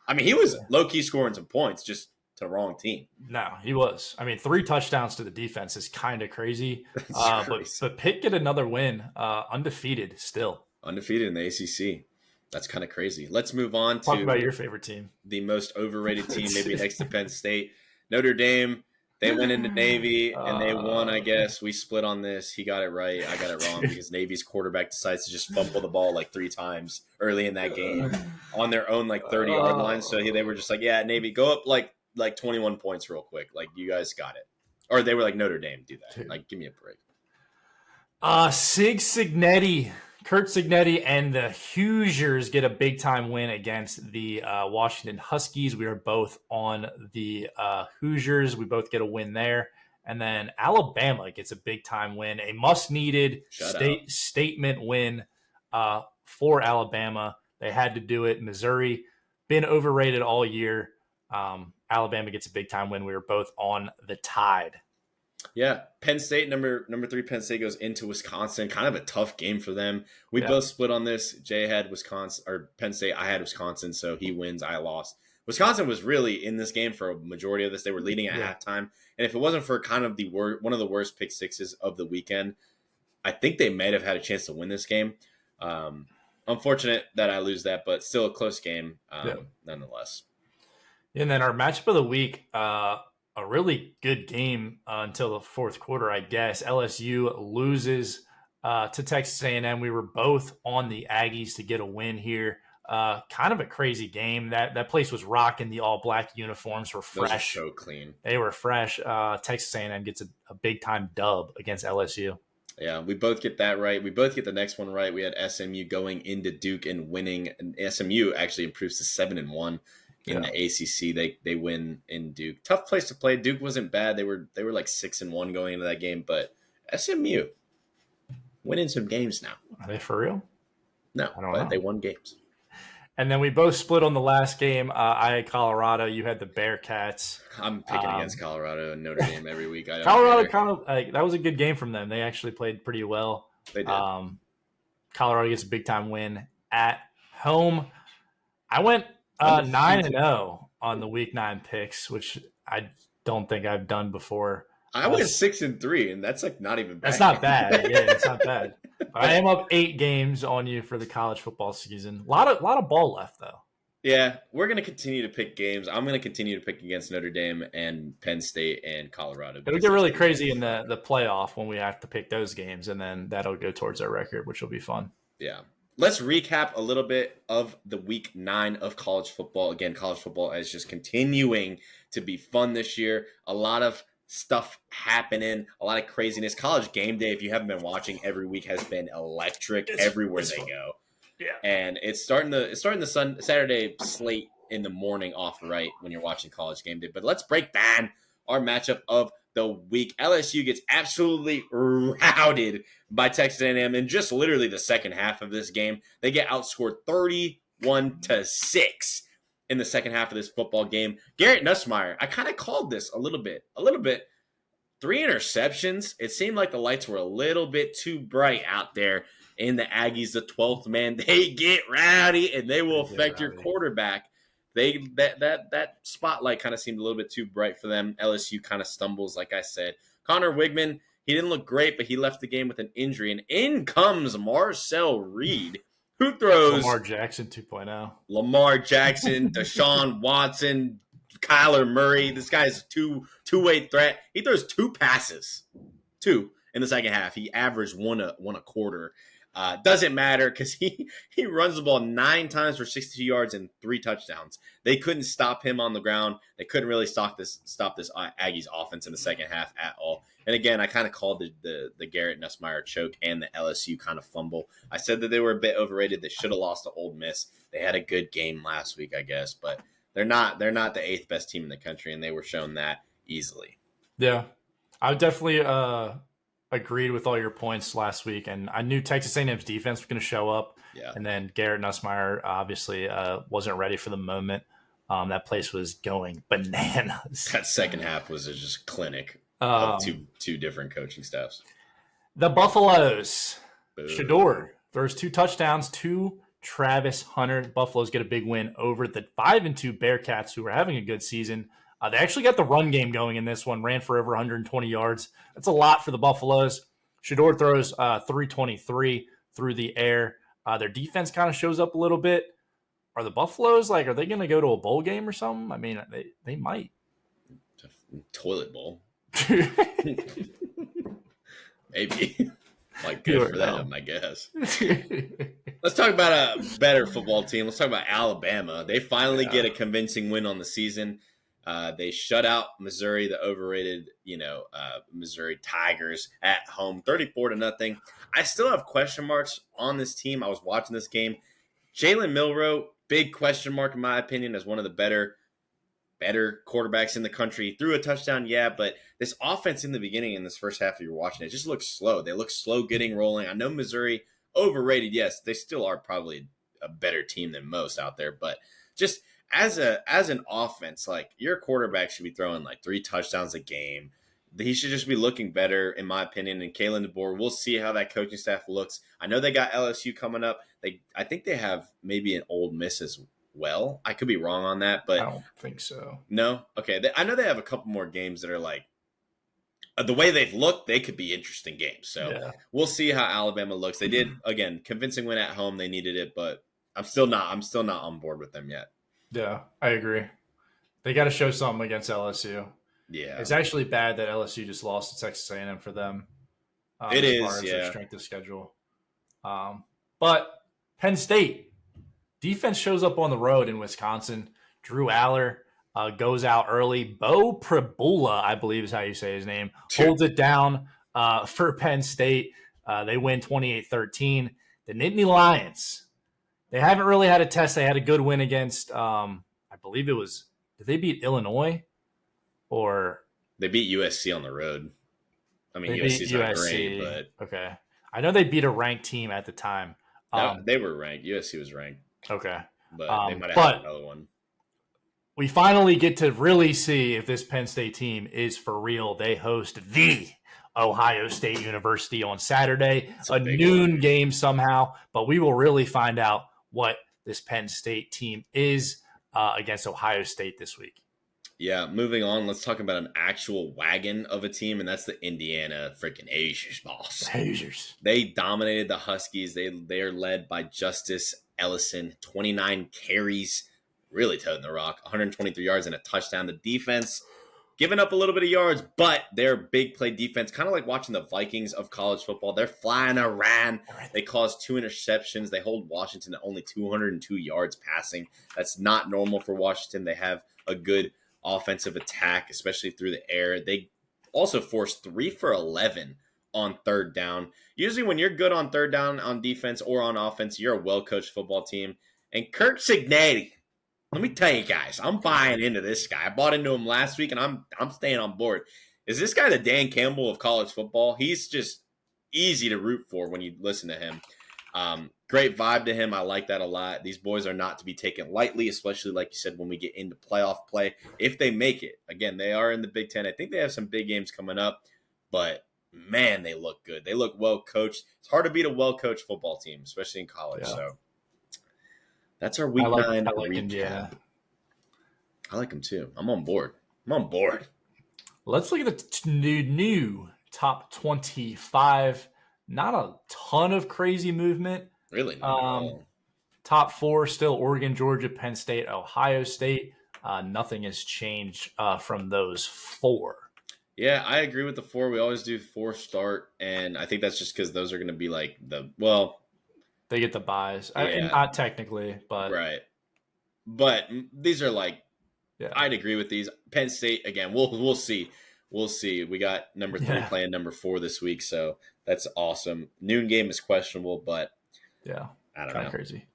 A: I mean, he was low key scoring some points, just to the wrong team.
B: No, he was. I mean, 3 touchdowns to the defense is kind of crazy. But Pitt get another win, undefeated still.
A: Undefeated in the ACC. That's kind of crazy. Let's move on to
B: talk about your favorite team,
A: the most overrated team, maybe next to Penn State. Notre Dame, they went into Navy and they won, I guess. We split on this. He got it right. I got it wrong because Navy's quarterback decides to just fumble the ball like 3 times early in that game on their own like 30-yard line. So they were just like, yeah, Navy, go up like 21 points real quick. Like, you guys got it. Or they were like, Notre Dame, do that. Like, give me a break.
B: Kurt Signetti and the Hoosiers get a big-time win against the Washington Huskies. We are both on the Hoosiers. We both get a win there. And then Alabama gets a big-time win, a much-needed statement win for Alabama. They had to do it. Missouri, been overrated all year. Alabama gets a big-time win. We were both on the Tide.
A: Yeah, Penn State, number 3 Penn State goes into Wisconsin. Kind of a tough game for them. We both split on this. Jay had Wisconsin, or Penn State. I had Wisconsin, so he wins. I lost. Wisconsin was really in this game for a majority of this. They were leading at halftime, and if it wasn't for kind of one of the worst pick sixes of the weekend, I think they might have had a chance to win this game. Unfortunate that I lose that, but still a close game nonetheless.
B: And then our matchup of the week, a really good game until the fourth quarter, I guess. LSU loses to Texas A&M. We were both on the Aggies to get a win here. Kind of a crazy game. That place was rocking. The all-black uniforms were fresh.
A: Those are so clean.
B: They were fresh. Texas A&M gets a big-time dub against LSU.
A: Yeah, we both get that right. We both get the next one right. We had SMU going into Duke and winning. And SMU actually improves to 7-1. In the ACC, they win in Duke. Tough place to play. Duke wasn't bad. They were like 6-1 going into that game, but SMU winning some games now.
B: Are they for real?
A: No,
B: I don't know.
A: They won games.
B: And then we both split on the last game. I had Colorado. You had the Bearcats.
A: I'm picking against Colorado and Notre Dame every week.
B: Colorado kind of that was a good game from them. They actually played pretty well.
A: They did.
B: Colorado gets a big time win at home. I went 9-0 on the week 9 picks, which I don't think I've done before.
A: I went 6-3, and that's like not even bad.
B: That's not bad. Yeah, it's not bad. But I am up 8 games on you for the college football season. A lot of ball left though.
A: Yeah, we're gonna continue to pick games. I'm gonna continue to pick against Notre Dame and Penn State and Colorado.
B: It'll get really crazy in the playoff when we have to pick those games, and then that'll go towards our record, which will be fun.
A: Yeah. let's recap a little bit of the week 9 of college football. Again, college football is just continuing to be fun this year. A lot of stuff happening, a lot of craziness. College game day, if you haven't been watching every week, has been electric everywhere they go.
B: Yeah.
A: And it's starting the Saturday slate in the morning off right when you're watching college game day. But let's break down our matchup of the week. LSU gets absolutely routed by Texas A&M in just literally the second half of this game. They get outscored 31-6 in the second half of this football game. Garrett Nussmeier, I kind of called this a little bit. 3 interceptions. It seemed like the lights were a little bit too bright out there in the Aggies, the 12th man. They get rowdy and they will affect your quarterback. That spotlight kind of seemed a little bit too bright for them. LSU kind of stumbles, like I said. Connor Wigman, he didn't look great, but he left the game with an injury. And in comes Marcel Reed, who throws
B: Lamar Jackson 2.0.
A: Lamar Jackson, Deshaun Watson, Kyler Murray. This guy's a two-way threat. He throws 2 passes, 2 in the second half. He averaged one a quarter. Doesn't matter because he runs the ball 9 times for 62 yards and 3 touchdowns. They couldn't stop him on the ground. They couldn't really stop this Aggies offense in the second half at all. And again, I kind of called the Garrett Nussmeier choke and the LSU kind of fumble. I said that they were a bit overrated. They should have lost to Ole Miss. They had a good game last week, I guess, but they're not the 8th best team in the country, and they were shown that easily.
B: Yeah, I definitely agreed with all your points last week, and I knew Texas A&M's defense was going to show up.
A: Yeah.
B: And then Garrett Nussmeier obviously wasn't ready for the moment. That place was going bananas.
A: That second half was just clinic of two different coaching staffs.
B: The Buffaloes.
A: Boom.
B: Shador throws 2 touchdowns to Travis Hunter. The Buffaloes get a big win over the 5-2 Bearcats, who were having a good season. They actually got the run game going in this one, ran for over 120 yards. That's a lot for the Buffaloes. Shador throws 323 through the air. Their defense kind of shows up a little bit. Are the Buffaloes, are they going to go to a bowl game or something? I mean, they might.
A: Toilet bowl. Maybe. Good for them, I guess. Let's talk about a better football team. Let's talk about Alabama. They finally get a convincing win on the season. They shut out Missouri, the overrated, Missouri Tigers at home, 34-0. I still have question marks on this team. I was watching this game. Jalen Milroe, big question mark in my opinion, as one of the better quarterbacks in the country. Threw a touchdown, yeah, but this offense in the beginning in this first half, you're watching it, just looks slow. They look slow getting rolling. I know Missouri overrated. Yes, they still are probably a better team than most out there, but just as an offense, your quarterback should be throwing 3 touchdowns a game. He should just be looking better, in my opinion. And Kalen DeBoer, we'll see how that coaching staff looks. I know they got LSU coming up. I think they have maybe an Ole Miss as well. I could be wrong on that, but
B: I don't think so.
A: No? Okay. I know they have a couple more games that are the way they've looked, they could be interesting games. So We'll see how Alabama looks. They did, again, convincing win at home. They needed it, but I'm still not on board with them yet.
B: Yeah, I agree. They got to show something against LSU.
A: Yeah.
B: It's actually bad that LSU just lost to Texas A&M for them.
A: It
B: as
A: is,
B: far as
A: yeah.
B: their strength of schedule. But Penn State defense shows up on the road in Wisconsin. Drew Aller goes out early. Bo Prabula, I believe is how you say his name, holds it down for Penn State. They win 28-13. The Nittany Lions, they haven't really had a test. They had a good win against, I believe it was, did they beat Illinois? Or
A: they beat USC on the road. I mean, USC's not great, but
B: okay. I know they beat a ranked team at the time.
A: They were ranked. USC was ranked.
B: Okay,
A: but they might have had another one.
B: We finally get to really see if this Penn State team is for real. They host the Ohio State University on Saturday, a noon game somehow. But we will really find out what this Penn State team is against Ohio State this week.
A: Yeah, moving on, let's talk about an actual wagon of a team, and that's the Indiana freaking Hoosiers, boss.
B: Hoosiers.
A: They dominated the Huskies. They are led by Justice Ellison, 29 carries, really toting the rock, 123 yards and a touchdown. The defense giving up a little bit of yards, but they're big play defense, kind of like watching the Vikings of college football. They're flying around. They caused 2 interceptions. They hold Washington to only 202 yards passing. That's not normal for Washington. They have a good offensive attack, especially through the air. They also forced 3 for 11 on third down. Usually when you're good on third down on defense or on offense, you're a well-coached football team. And Kirk Cignati, let me tell you guys, I'm buying into this guy. I bought into him last week, and I'm staying on board. Is this guy the Dan Campbell of college football? He's just easy to root for when you listen to him. Great vibe to him. I like that a lot. These boys are not to be taken lightly, especially, like you said, when we get into playoff play. If they make it, again, they are in the Big Ten. I think they have some big games coming up, but man, they look good. They look well coached. It's hard to beat a well coached football team, especially in college. Yeah. So that's our week 9 recap.
B: Indiana.
A: I like them too. I'm on board.
B: Let's look at the new top 25. Not a ton of crazy movement.
A: Really?
B: Top 4 still Oregon, Georgia, Penn State, Ohio State. Nothing has changed from those 4.
A: Yeah, I agree with the 4. We always do 4 start, and I think that's just because those are going to be like
B: they get the buys.
A: Yeah.
B: Not technically, but
A: right. But these are like, yeah. I'd agree with these. Penn State, again, we'll see. We'll see. We got number 3 playing number 4 this week, so that's awesome. Noon game is questionable, but
B: yeah,
A: I don't know.
B: Crazy.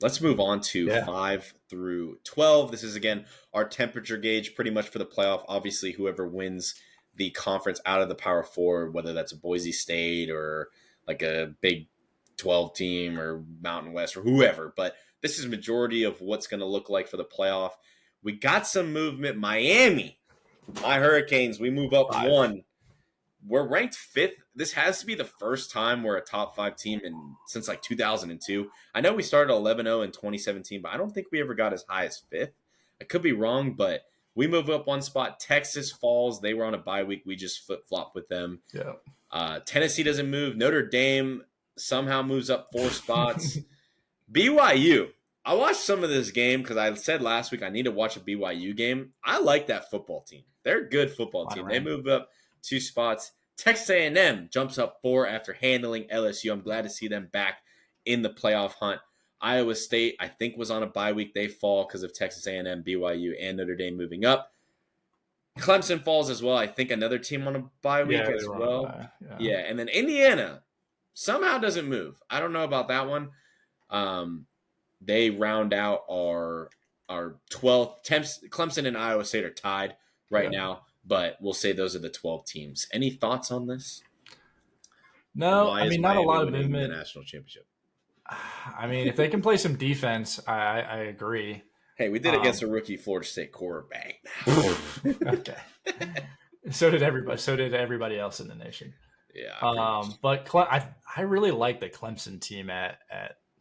A: Let's move on to 5 through 12. This is, again, our temperature gauge pretty much for the playoff. Obviously, whoever wins the conference out of the Power 4, whether that's a Boise State or like a Big 12 team or Mountain West or whoever. But this is majority of what's going to look like for the playoff. We got some movement. Miami, my Hurricanes, we move up 1. We're ranked 5th. This has to be the first time we're a top 5 team since like 2002. I know we started 11-0 in 2017, but I don't think we ever got as high as 5th. I could be wrong, but we move up 1 spot. Texas falls. They were on a bye week. We just flip-flop with them.
B: Yeah.
A: Tennessee doesn't move. Notre Dame somehow moves up 4 spots. BYU. I watched some of this game because I said last week I need to watch a BYU game. I like that football team. They're a good football team. They move up 2 spots. Texas A&M jumps up 4 after handling LSU. I'm glad to see them back in the playoff hunt. Iowa State, I think, was on a bye week. They fall because of Texas A&M, BYU, and Notre Dame moving up. Clemson falls as well. I think another team on a bye week as well. Yeah, and then Indiana somehow doesn't move. I don't know about that one. They round out our 12th. Clemson and Iowa State are tied right now. But we'll say those are the 12 teams. Any thoughts on this?
B: No, I mean, not a lot of movement.
A: The national championship.
B: I mean, if they can play some defense, I agree.
A: Hey, we did against a rookie Florida State quarterback.
B: Okay. So did everybody. So did everybody else in the nation.
A: Yeah.
B: But I really like the Clemson team at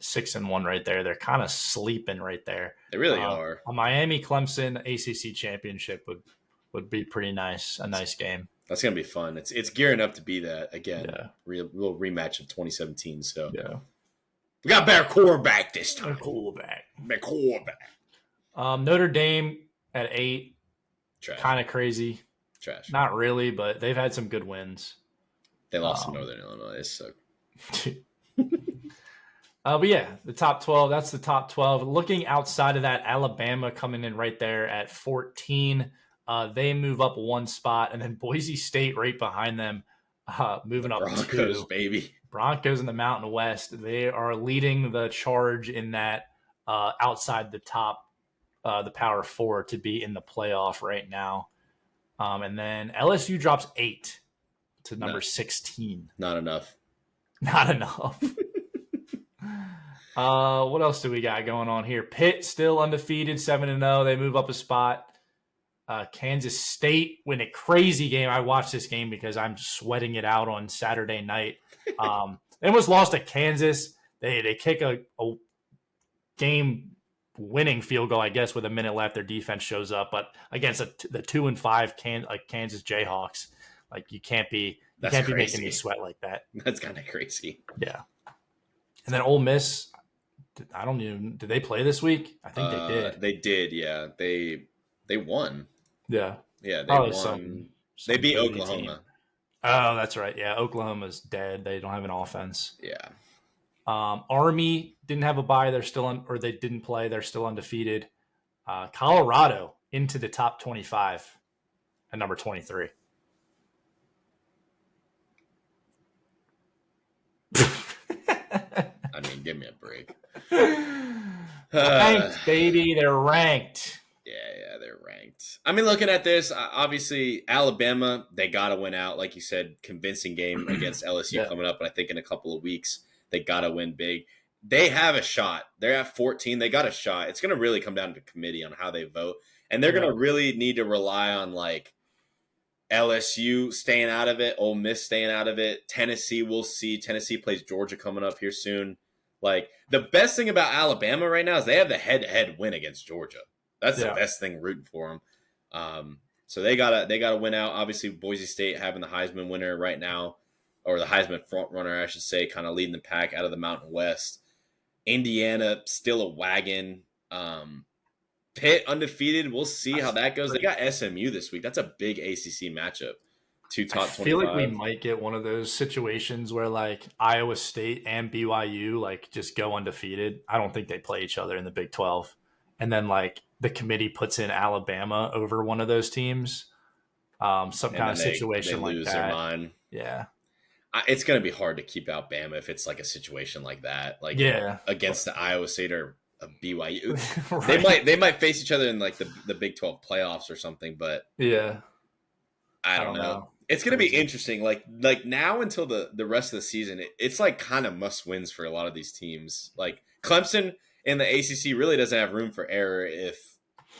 B: 6-1 right there. They're kind of sleeping right there.
A: They really are.
B: A Miami Clemson ACC championship would be pretty nice. A nice game.
A: That's gonna be fun. It's gearing up to be that again. Yeah. Real rematch of 2017. So
B: yeah,
A: we got a better quarterback this time.
B: Better
A: quarterback.
B: Notre Dame at 8. Kind of crazy.
A: Trash.
B: Not really, but they've had some good wins.
A: They lost to Northern Illinois. So.
B: But yeah, the top 12. That's the top 12. Looking outside of that, Alabama coming in right there at 14. They move up 1 spot, and then Boise State right behind them, moving up
A: Broncos,
B: 2.
A: Baby.
B: Broncos in the Mountain West. They are leading the charge in that outside the top, the Power 4 to be in the playoff right now. And then LSU drops 8 to number 16.
A: Not enough.
B: Not enough. What else do we got going on here? Pitt still undefeated, 7-0. They move up a spot. Kansas State win a crazy game. I watched this game because I'm sweating it out on Saturday night. They almost lost to Kansas. They kick a game-winning field goal, I guess, with a minute left. Their defense shows up, but against the 2-5 Kansas Jayhawks, like you can't be making me sweat like that.
A: That's kind of crazy.
B: Yeah. And then Ole Miss, did they play this week? I think they did.
A: They did, yeah. They won.
B: Yeah.
A: Yeah, they
B: Probably
A: won. They
B: some
A: beat
B: booty team.
A: Oklahoma.
B: Oh, that's right. Yeah, Oklahoma's dead. They don't have an offense.
A: Yeah.
B: Army didn't have a bye. They're still on, or they didn't play. They're still undefeated. Colorado into the top 25 at number 23.
A: I mean, give me a break.
B: Ranked, baby. They're ranked.
A: Yeah, they're ranked. I mean, looking at this, obviously Alabama, they got to win out. Like you said, convincing game against LSU coming up, and I think in a couple of weeks they got to win big. They have a shot. They're at 14. They got a shot. It's going to really come down to committee on how they vote, and they're going to really need to rely on like LSU staying out of it, Ole Miss staying out of it. Tennessee, we'll see. Tennessee plays Georgia coming up here soon. Like the best thing about Alabama right now is they have the head-to-head win against Georgia. That's the best thing rooting for them. So they gotta win out. Obviously, Boise State having the Heisman winner right now, or the Heisman front runner, I should say, kind of leading the pack out of the Mountain West. Indiana still a wagon. Pitt undefeated. We'll see how that goes. They got SMU this week. That's a big ACC matchup. Two top 25. I feel
B: like we might get one of those situations where like Iowa State and BYU like just go undefeated. I don't think they play each other in the Big 12. And then like the committee puts in Alabama over one of those teams. Some kind of situation like that. They lose their mind. Yeah.
A: It's going to be hard to keep out Bama if it's like a situation like that. Like against the Iowa State or a BYU. Right. They might face each other in like the Big 12 playoffs or something, but I don't know. It's going to be interesting. Like now until the rest of the season, it's like kind of must wins for a lot of these teams. Like Clemson in the ACC really doesn't have room for error if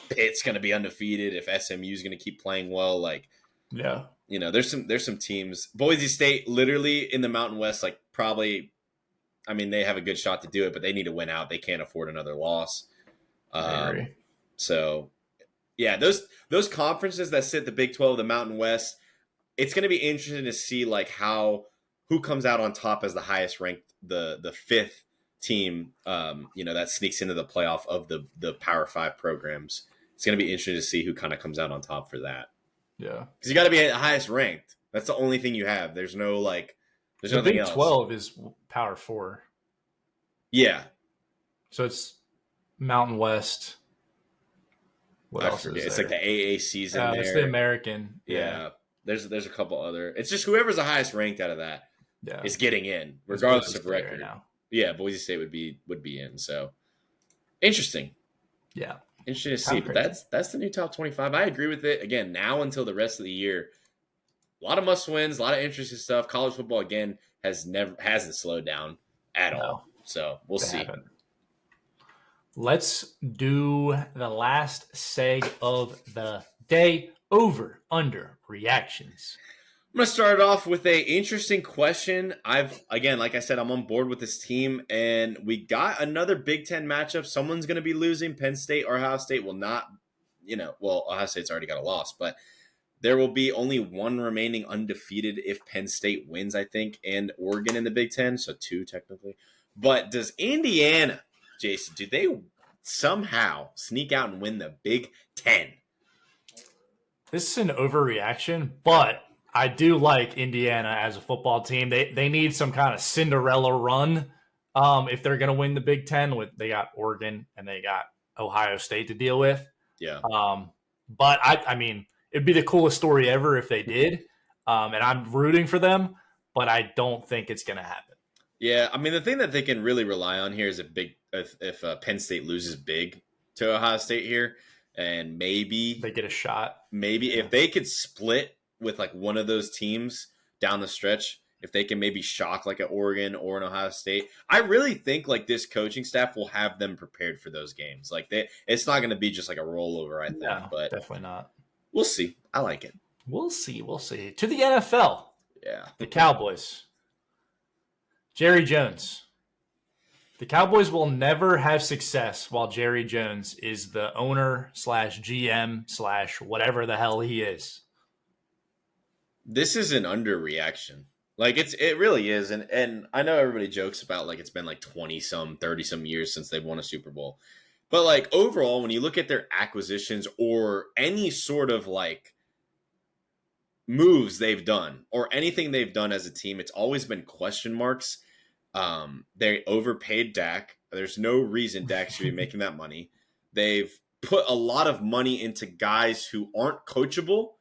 A: Pitt's going to be undefeated, if SMU is going to keep playing well. Like, you know, there's some teams. Boise State, literally in the Mountain West, like probably, I mean, they have a good shot to do it, but they need to win out. They can't afford another loss. So, yeah, those conferences that sit the Big 12, the Mountain West, it's going to be interesting to see like who comes out on top as the highest ranked, the fifth team, that sneaks into the playoff of the Power 5 programs. It's going to be interesting to see who kind of comes out on top for that.
B: Yeah.
A: Because you got to be at the highest ranked. That's the only thing you have. There's no like, there's nothing else.
B: The Big 12 is Power 4.
A: Yeah.
B: So it's Mountain West. What else is there?
A: It's like the AAC's in there.
B: It's the American.
A: Yeah. There's a couple other. It's just whoever's the highest ranked out of that is getting in, regardless of record. Right, yeah, Boise State would be in. So interesting.
B: Yeah.
A: Interesting to see. But that's the new top 25. I agree with it. Again, now until the rest of the year, a lot of must wins, a lot of interesting stuff. College football again hasn't slowed down at all. So we'll see.
B: Let's do the last seg of the day. Over, under, reactions.
A: I'm going to start off with a interesting question. Like I said, I'm on board with this team, and we got another Big Ten matchup. Someone's going to be losing. Penn State or Ohio State will not, Ohio State's already got a loss, but there will be only one remaining undefeated if Penn State wins, I think, and Oregon in the Big Ten, so two technically. But does Indiana, Jason, do they somehow sneak out and win the Big Ten?
B: This is an overreaction, but I do like Indiana as a football team. They need some kind of Cinderella run if they're going to win the Big Ten. They got Oregon and they got Ohio State to deal with.
A: Yeah.
B: But I mean, it'd be the coolest story ever if they did. And I'm rooting for them, but I don't think it's going to happen.
A: Yeah, I mean, the thing that they can really rely on here is if Penn State loses big to Ohio State here. And maybe
B: they get a shot.
A: Maybe if they could split with like one of those teams down the stretch, if they can maybe shock like an Oregon or an Ohio State, I really think like this coaching staff will have them prepared for those games. Like it's not going to be just like a rollover, I think.
B: No,
A: but
B: definitely not.
A: We'll see. I like it.
B: We'll see. To the NFL.
A: Yeah.
B: The Cowboys. Jerry Jones. The Cowboys will never have success while Jerry Jones is the owner / GM / whatever the hell he is.
A: This is an underreaction. Like it really is. And I know everybody jokes about like it's been like 20 some, 30 some years since they've won a Super Bowl. But like overall, when you look at their acquisitions or any sort of like moves they've done or anything they've done as a team, it's always been question marks. They overpaid Dak. There's no reason Dak should be making that money. They've put a lot of money into guys who aren't coachable,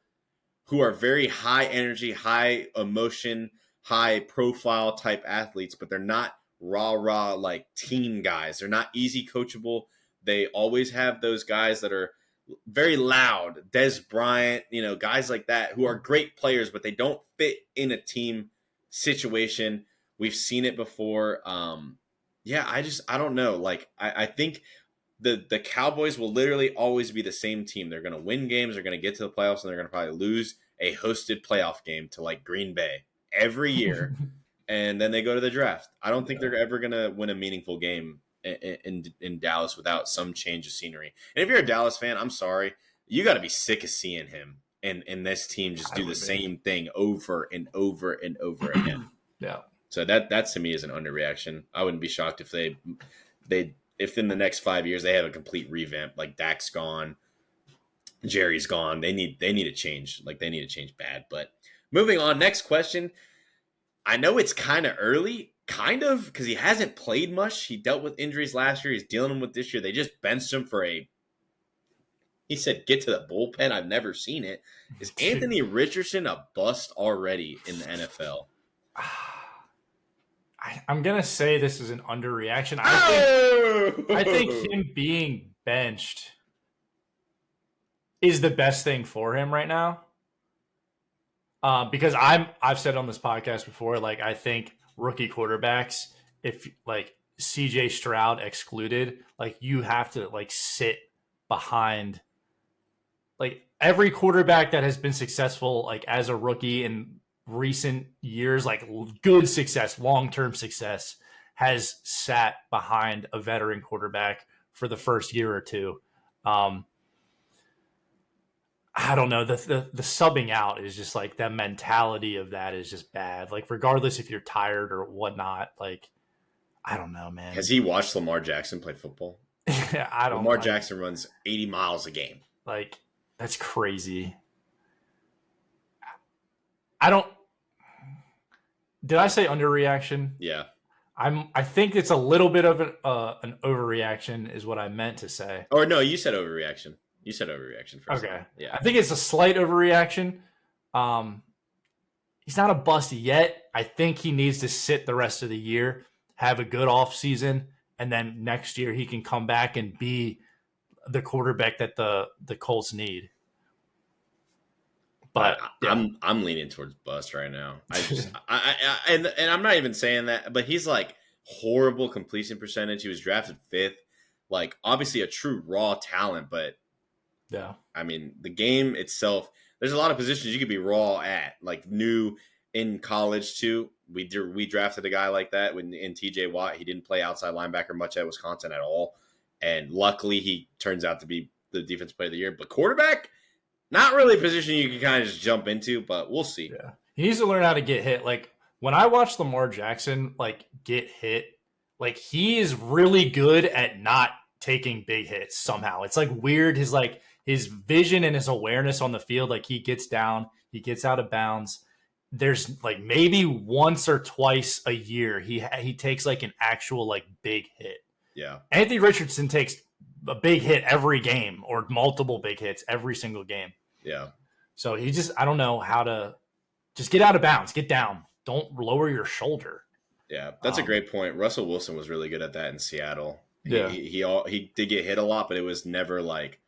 A: who are very high energy, high emotion, high profile type athletes, but they're not rah like team guys. They're not easy coachable. They always have those guys that are very loud, Des Bryant, guys like that who are great players, but they don't fit in a team situation. We've seen it before. I don't know. Like, I think the Cowboys will literally always be the same team. They're going to win games. They're going to get to the playoffs, and they're going to probably lose a hosted playoff game to like Green Bay every year. And then they go to the draft. I don't think they're ever going to win a meaningful game in Dallas without some change of scenery. And if you're a Dallas fan, I'm sorry. You got to be sick of seeing him and this team just do the same thing over and over and over again.
B: Yeah.
A: So that to me is an underreaction. I wouldn't be shocked if if in the next 5 years they have a complete revamp, like Dak's gone, Jerry's gone. They need a change. Like they need a change bad. But moving on, next question. I know it's kind of early, because he hasn't played much. He dealt with injuries last year. He's dealing with this year. They just benched him for he said, get to the bullpen. I've never seen it. Is Anthony Richardson a bust already in the NFL?
B: I'm going to say this is an underreaction. I think him being benched is the best thing for him right now. Because I've said on this podcast before, like, I think rookie quarterbacks, if like CJ Stroud excluded, like you have to like sit behind like every quarterback that has been successful, like as a rookie in recent years, like good success, long-term success, has sat behind a veteran quarterback for the first year or two. I don't know. The subbing out is just like the mentality of that is just bad. Like regardless if you're tired or whatnot, like I don't know, man.
A: Has he watched Lamar Jackson play football? Lamar Jackson runs 80 miles a game.
B: Like that's crazy. Did I say underreaction?
A: Yeah.
B: I think it's a little bit of an overreaction is what I meant to say.
A: Or no, you said overreaction. You said overreaction first.
B: Okay.
A: Yeah.
B: I think it's a slight overreaction. He's not a bust yet. I think he needs to sit the rest of the year, have a good off season, and then next year he can come back and be the quarterback that the Colts need. But
A: yeah. I'm leaning towards bust right now. And I'm not even saying that, but he's like horrible completion percentage. He was drafted 5th. Like obviously a true raw talent, but
B: yeah.
A: I mean, the game itself, there's a lot of positions you could be raw at, like new in college too. We drafted a guy like that in TJ Watt. He didn't play outside linebacker much at Wisconsin at all. And luckily he turns out to be the defensive player of the year. But quarterback, not really a position you can kind of just jump into, but we'll see.
B: Yeah. He needs to learn how to get hit. Like when I watch Lamar Jackson like get hit, like he is really good at not taking big hits somehow. It's like weird. His vision and his awareness on the field, like he gets down, he gets out of bounds. There's like maybe once or twice a year he takes like an actual like big hit.
A: Yeah.
B: Anthony Richardson takes a big hit every game or multiple big hits every single game.
A: Yeah.
B: So I don't know how to just get out of bounds, get down. Don't lower your shoulder.
A: Yeah, that's a great point. Russell Wilson was really good at that in Seattle.
B: Yeah.
A: He did get hit a lot, but it was never like,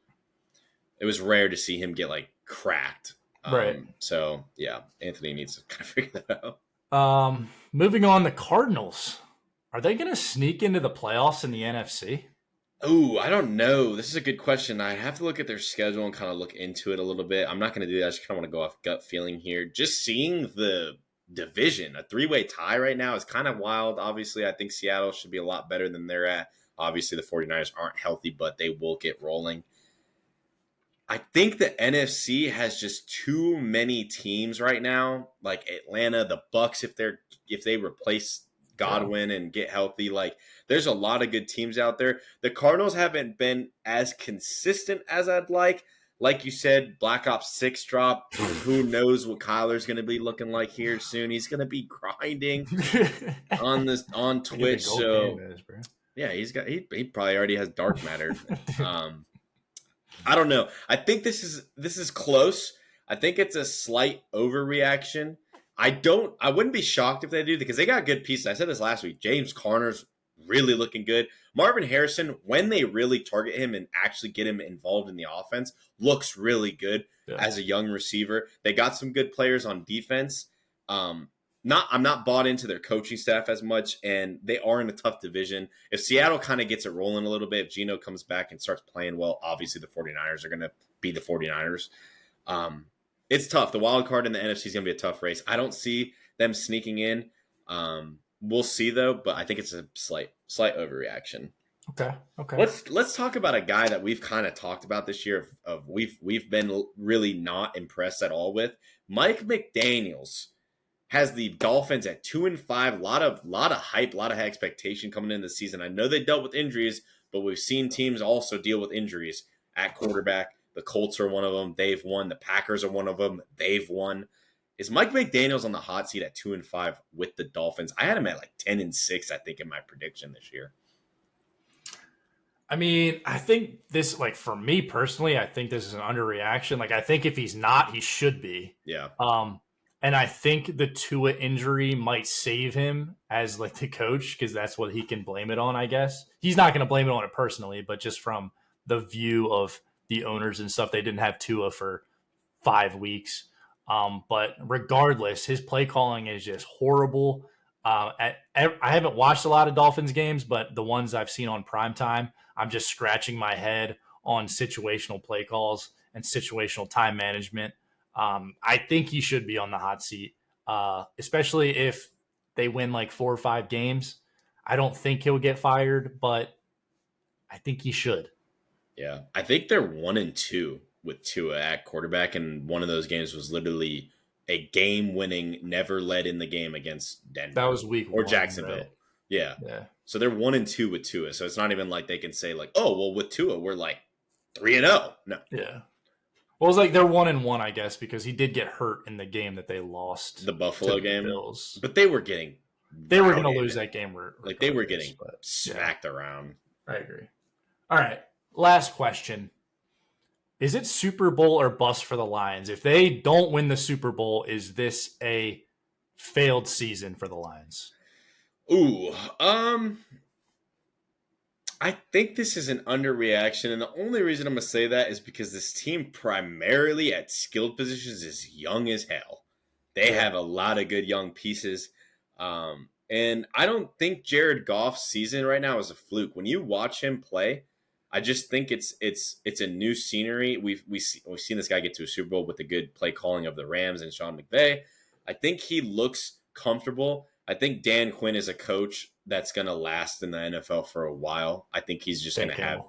A: it was rare to see him get like cracked.
B: Right.
A: So yeah, Anthony needs to kind of figure that out.
B: Moving on, the Cardinals. Are they going to sneak into the playoffs in the NFC?
A: Oh, I don't know. This is a good question. I have to look at their schedule and kind of look into it a little bit. I'm not going to do that. I just kind of want to go off gut feeling here. Just seeing the division, a 3-way tie right now is kind of wild. Obviously, I think Seattle should be a lot better than they're at. Obviously, the 49ers aren't healthy, but they will get rolling. I think the NFC has just too many teams right now, like Atlanta, the Bucks, if they replace Godwin and get healthy. Like, there's a lot of good teams out there. The Cardinals haven't been as consistent as I'd like. Like you said, Black Ops 6 drop. Who knows what Kyler's going to be looking like here soon? He's going to be grinding on Twitch. So yeah, he probably already has dark matter. I don't know. I think this is close. I think it's a slight overreaction. I wouldn't be shocked if they do, because they got good pieces. I said this last week. James Conner's really looking good. Marvin Harrison, when they really target him and actually get him involved in the offense, looks really good as a young receiver. They got some good players on defense. I'm not bought into their coaching staff as much, and they are in a tough division. If Seattle kind of gets it rolling a little bit, if Geno comes back and starts playing well, obviously the 49ers are going to be the 49ers. It's tough. The wild card in the NFC is going to be a tough race. I don't see them sneaking in. We'll see, though, but I think it's a slight overreaction.
B: Okay.
A: Let's talk about a guy that we've kind of talked about this year. We've been really not impressed at all with. Mike McDaniels has the Dolphins at 2-5. A lot of hype, a lot of expectation coming into the season. I know they dealt with injuries, but we've seen teams also deal with injuries at quarterback. The Colts are one of them. They've won. The Packers are one of them. They've won. Is Mike McDaniels on the hot seat at 2-5 with the Dolphins? I had him at like 10-6, I think, in my prediction this year.
B: I mean, I think this, like, for me personally, I think this is an underreaction. Like, I think if he's not, he should be.
A: Yeah.
B: And I think the Tua injury might save him as, like, the coach, because that's what he can blame it on, I guess. He's not going to blame it on it personally, but just from the view of the owners and stuff, they didn't have Tua for 5 weeks. But regardless, his play calling is just horrible. I haven't watched a lot of Dolphins games, but the ones I've seen on primetime, I'm just scratching my head on situational play calls and situational time management. I think he should be on the hot seat, especially if they win like 4 or 5 games. I don't think he'll get fired, but I think he should.
A: Yeah, I think they're 1-2 with Tua at quarterback, and one of those games was literally a game-winning, never led in the game against Denver.
B: That was week
A: or
B: 1,
A: Jacksonville.
B: right?
A: Yeah. So they're 1-2 with Tua. So it's not even like they can say like, oh, well, with Tua we're like 3-0. No.
B: Yeah. Well, it's like they're 1-1, I guess, because he did get hurt in the game that they lost.
A: The Buffalo game.
B: Bills.
A: But they were getting.
B: They were going to lose that game.
A: Like they were getting smacked around.
B: I agree. All right. Last question. Is it Super Bowl or bust for the Lions? If they don't win the Super Bowl, is this a failed season for the Lions?
A: Ooh, I think this is an underreaction, and the only reason I'm going to say that is because this team primarily at skilled positions is young as hell. They have a lot of good young pieces, and I don't think Jared Goff's season right now is a fluke. When you watch him play, I just think it's a new scenery. We've seen this guy get to a Super Bowl with the good play calling of the Rams and Sean McVay. I think he looks comfortable. I think Dan Quinn is a coach that's going to last in the NFL for a while. I think he's just going to have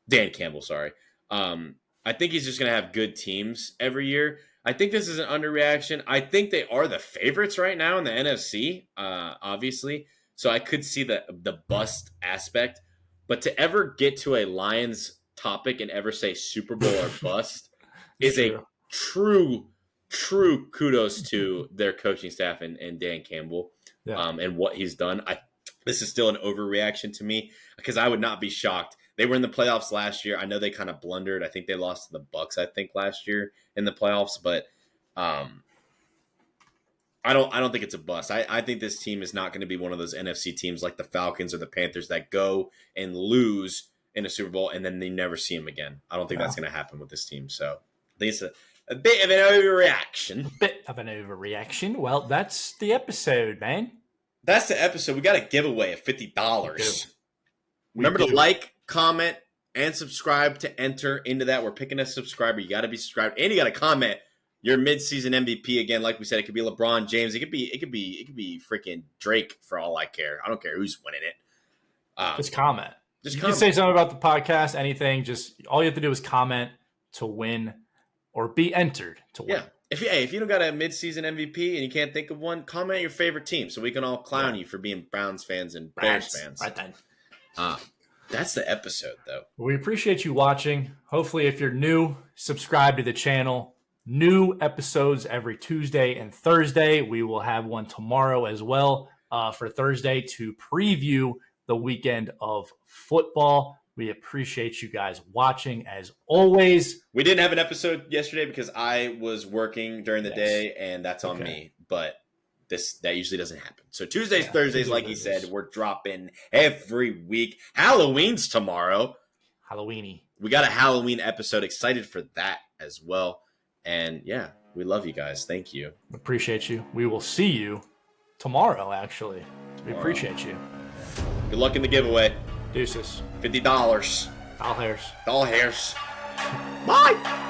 A: Dan Campbell. Sorry. I think he's just going to have good teams every year. I think this is an underreaction. I think they are the favorites right now in the NFC, obviously. So I could see the bust aspect. But to ever get to a Lions topic and ever say Super Bowl or bust is a true kudos to their coaching staff and Dan Campbell and what he's done. This is still an overreaction to me because I would not be shocked. They were in the playoffs last year. I know they kind of blundered. I think they lost to the Bucks, I think, last year in the playoffs. But I don't think it's a bust. I think this team is not going to be one of those NFC teams like the Falcons or the Panthers that go and lose in a Super Bowl and then they never see them again. I don't think that's going to happen with this team. So I think it's a bit of an overreaction.
B: Well, that's the episode, man.
A: That's the episode. We got a giveaway of $50. Remember to like, comment, and subscribe to enter into that. We're picking a subscriber. You got to be subscribed, and you got to comment your mid-season MVP again. Like we said, it could be LeBron James. It could be freaking Drake for all I care. I don't care who's winning it.
B: Just comment. You can say something about the podcast, anything. Just all you have to do is comment to win or be entered to win.
A: Yeah. if you don't got a midseason MVP and you can't think of one, comment your favorite team so we can all clown you for being Browns fans and Bears fans.
B: Right then.
A: That's the episode, though.
B: We appreciate you watching. Hopefully, if you're new, subscribe to the channel. New episodes every Tuesday and Thursday. We will have one tomorrow as well for Thursday to preview the weekend of football. We appreciate you guys watching as always.
A: We didn't have an episode yesterday because I was working during the day, and that's on me. But that usually doesn't happen. So Tuesdays, Thursdays, like he said, we're dropping every week. Halloween's tomorrow.
B: Halloweeny.
A: We got a Halloween episode. Excited for that as well. And yeah, we love you guys. Thank you.
B: Appreciate you. We will see you tomorrow, actually. We appreciate you.
A: Good luck in the giveaway.
B: Deuces.
A: $50.
B: Doll hairs.
A: Doll hairs. Bye.